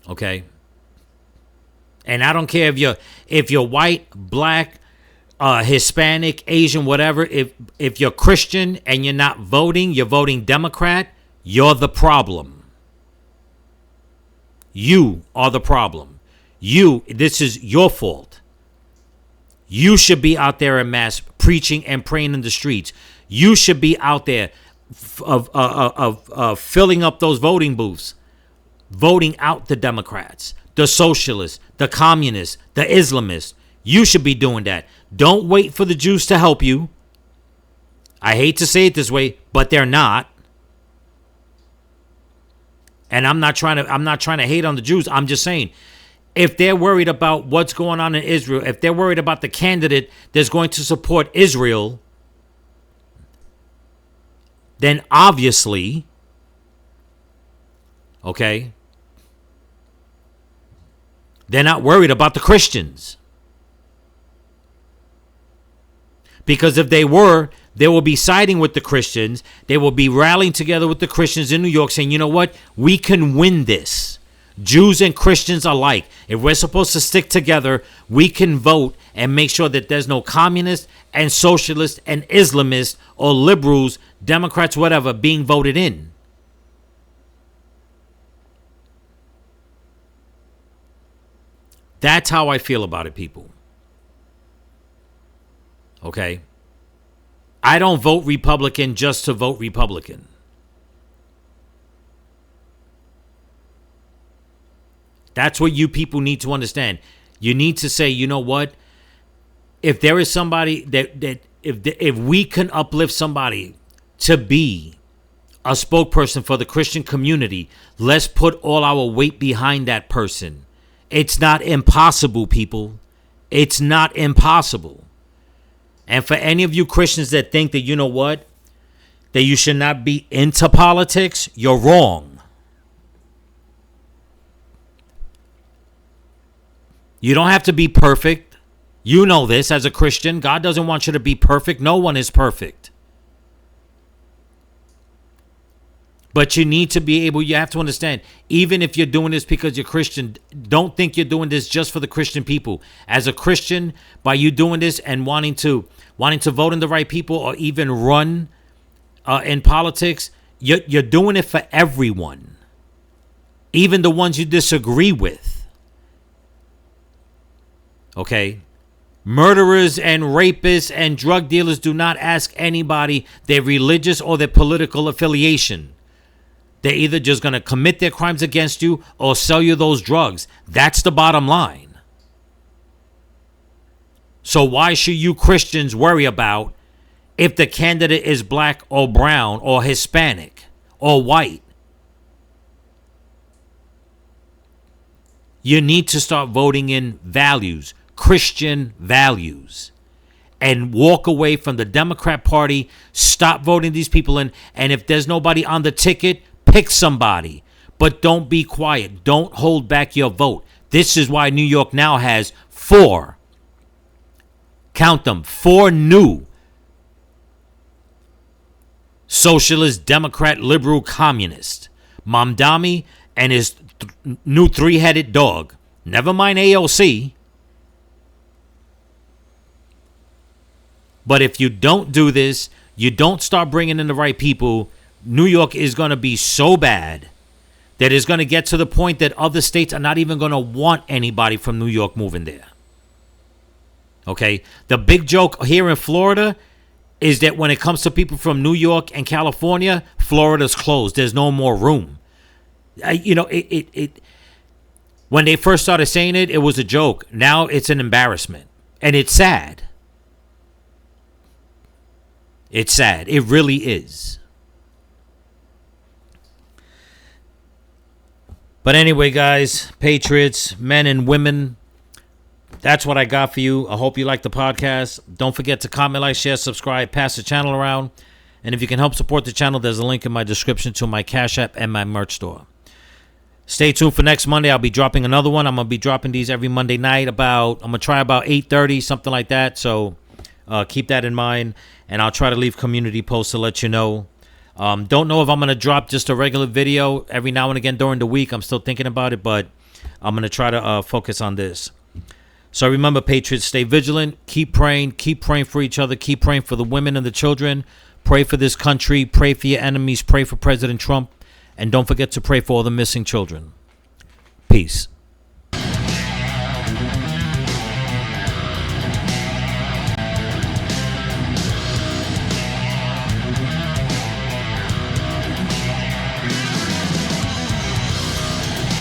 Okay? And I don't care if you're white, black, Hispanic, Asian, whatever. If you're Christian and you're not voting, you're voting Democrat, you're the problem. You are the problem. This is your fault. You should be out there en masse preaching and praying in the streets. You should be out there filling up those voting booths, voting out the Democrats, the socialists, the communists, the Islamists. You should be doing that. Don't wait for the Jews to help you. I hate to say it this way, but they're not. And I'm not trying to hate on the Jews. I'm just saying, if they're worried about what's going on in Israel, if they're worried about the candidate that's going to support Israel, then obviously, okay, they're not worried about the Christians. Because if they were, they will be siding with the Christians. They will be rallying together with the Christians in New York saying, you know what? We can win this. Jews and Christians alike. If we're supposed to stick together, we can vote and make sure that there's no communists and socialists and Islamists or liberals, Democrats, whatever, being voted in. That's how I feel about it, people. Okay? I don't vote Republican just to vote Republican. That's what you people need to understand. You need to say, you know what? If there is somebody if we can uplift somebody to be a spokesperson for the Christian community, let's put all our weight behind that person. It's not impossible, people. It's not impossible. And for any of you Christians that think that, you know what, that you should not be into politics, you're wrong. You don't have to be perfect. You know this as a Christian. God doesn't want you to be perfect. No one is perfect. But you need to be able, you have to understand, even if you're doing this because you're Christian, don't think you're doing this just for the Christian people. As a Christian, by you doing this and wanting to vote in the right people or even run in politics, you're doing it for everyone, even the ones you disagree with. Okay? Murderers and rapists and drug dealers do not ask anybody their religious or their political affiliation. They're either just going to commit their crimes against you or sell you those drugs. That's the bottom line. So why should you Christians worry about if the candidate is black or brown or Hispanic or white? You need to start voting in values, Christian values, and walk away from the Democrat Party. Stop voting these people in. And if there's nobody on the ticket, pick somebody, but don't be quiet. Don't hold back your vote. This is why New York now has 4, count them, 4 new socialist, Democrat, liberal, communist. Mamdani and his new 3-headed dog. Never mind AOC. But if you don't do this, you don't start bringing in the right people, New York is going to be so bad that it's going to get to the point that other states are not even going to want anybody from New York moving there. Okay? The big joke here in Florida is that when it comes to people from New York and California, Florida's closed. There's no more room. When they first started saying it, it was a joke. Now it's an embarrassment. And it's sad. It's sad. It really is. But anyway, guys, patriots, men and women, that's what I got for you. I hope you like the podcast. Don't forget to comment, like, share, subscribe, pass the channel around. And if you can help support the channel, there's a link in my description to my Cash App and my merch store. Stay tuned for next Monday. I'll be dropping another one. I'm going to be dropping these every Monday night I'm going to try about 8:30, something like that. So keep that in mind. And I'll try to leave community posts to let you know. Don't know if I'm going to drop just a regular video every now and again during the week. I'm still thinking about it, but I'm going to try to focus on this. So remember, patriots, stay vigilant. Keep praying for each other. Keep praying for the women and the children. Pray for this country. Pray for your enemies. Pray for President Trump. And don't forget to pray for all the missing children. Peace.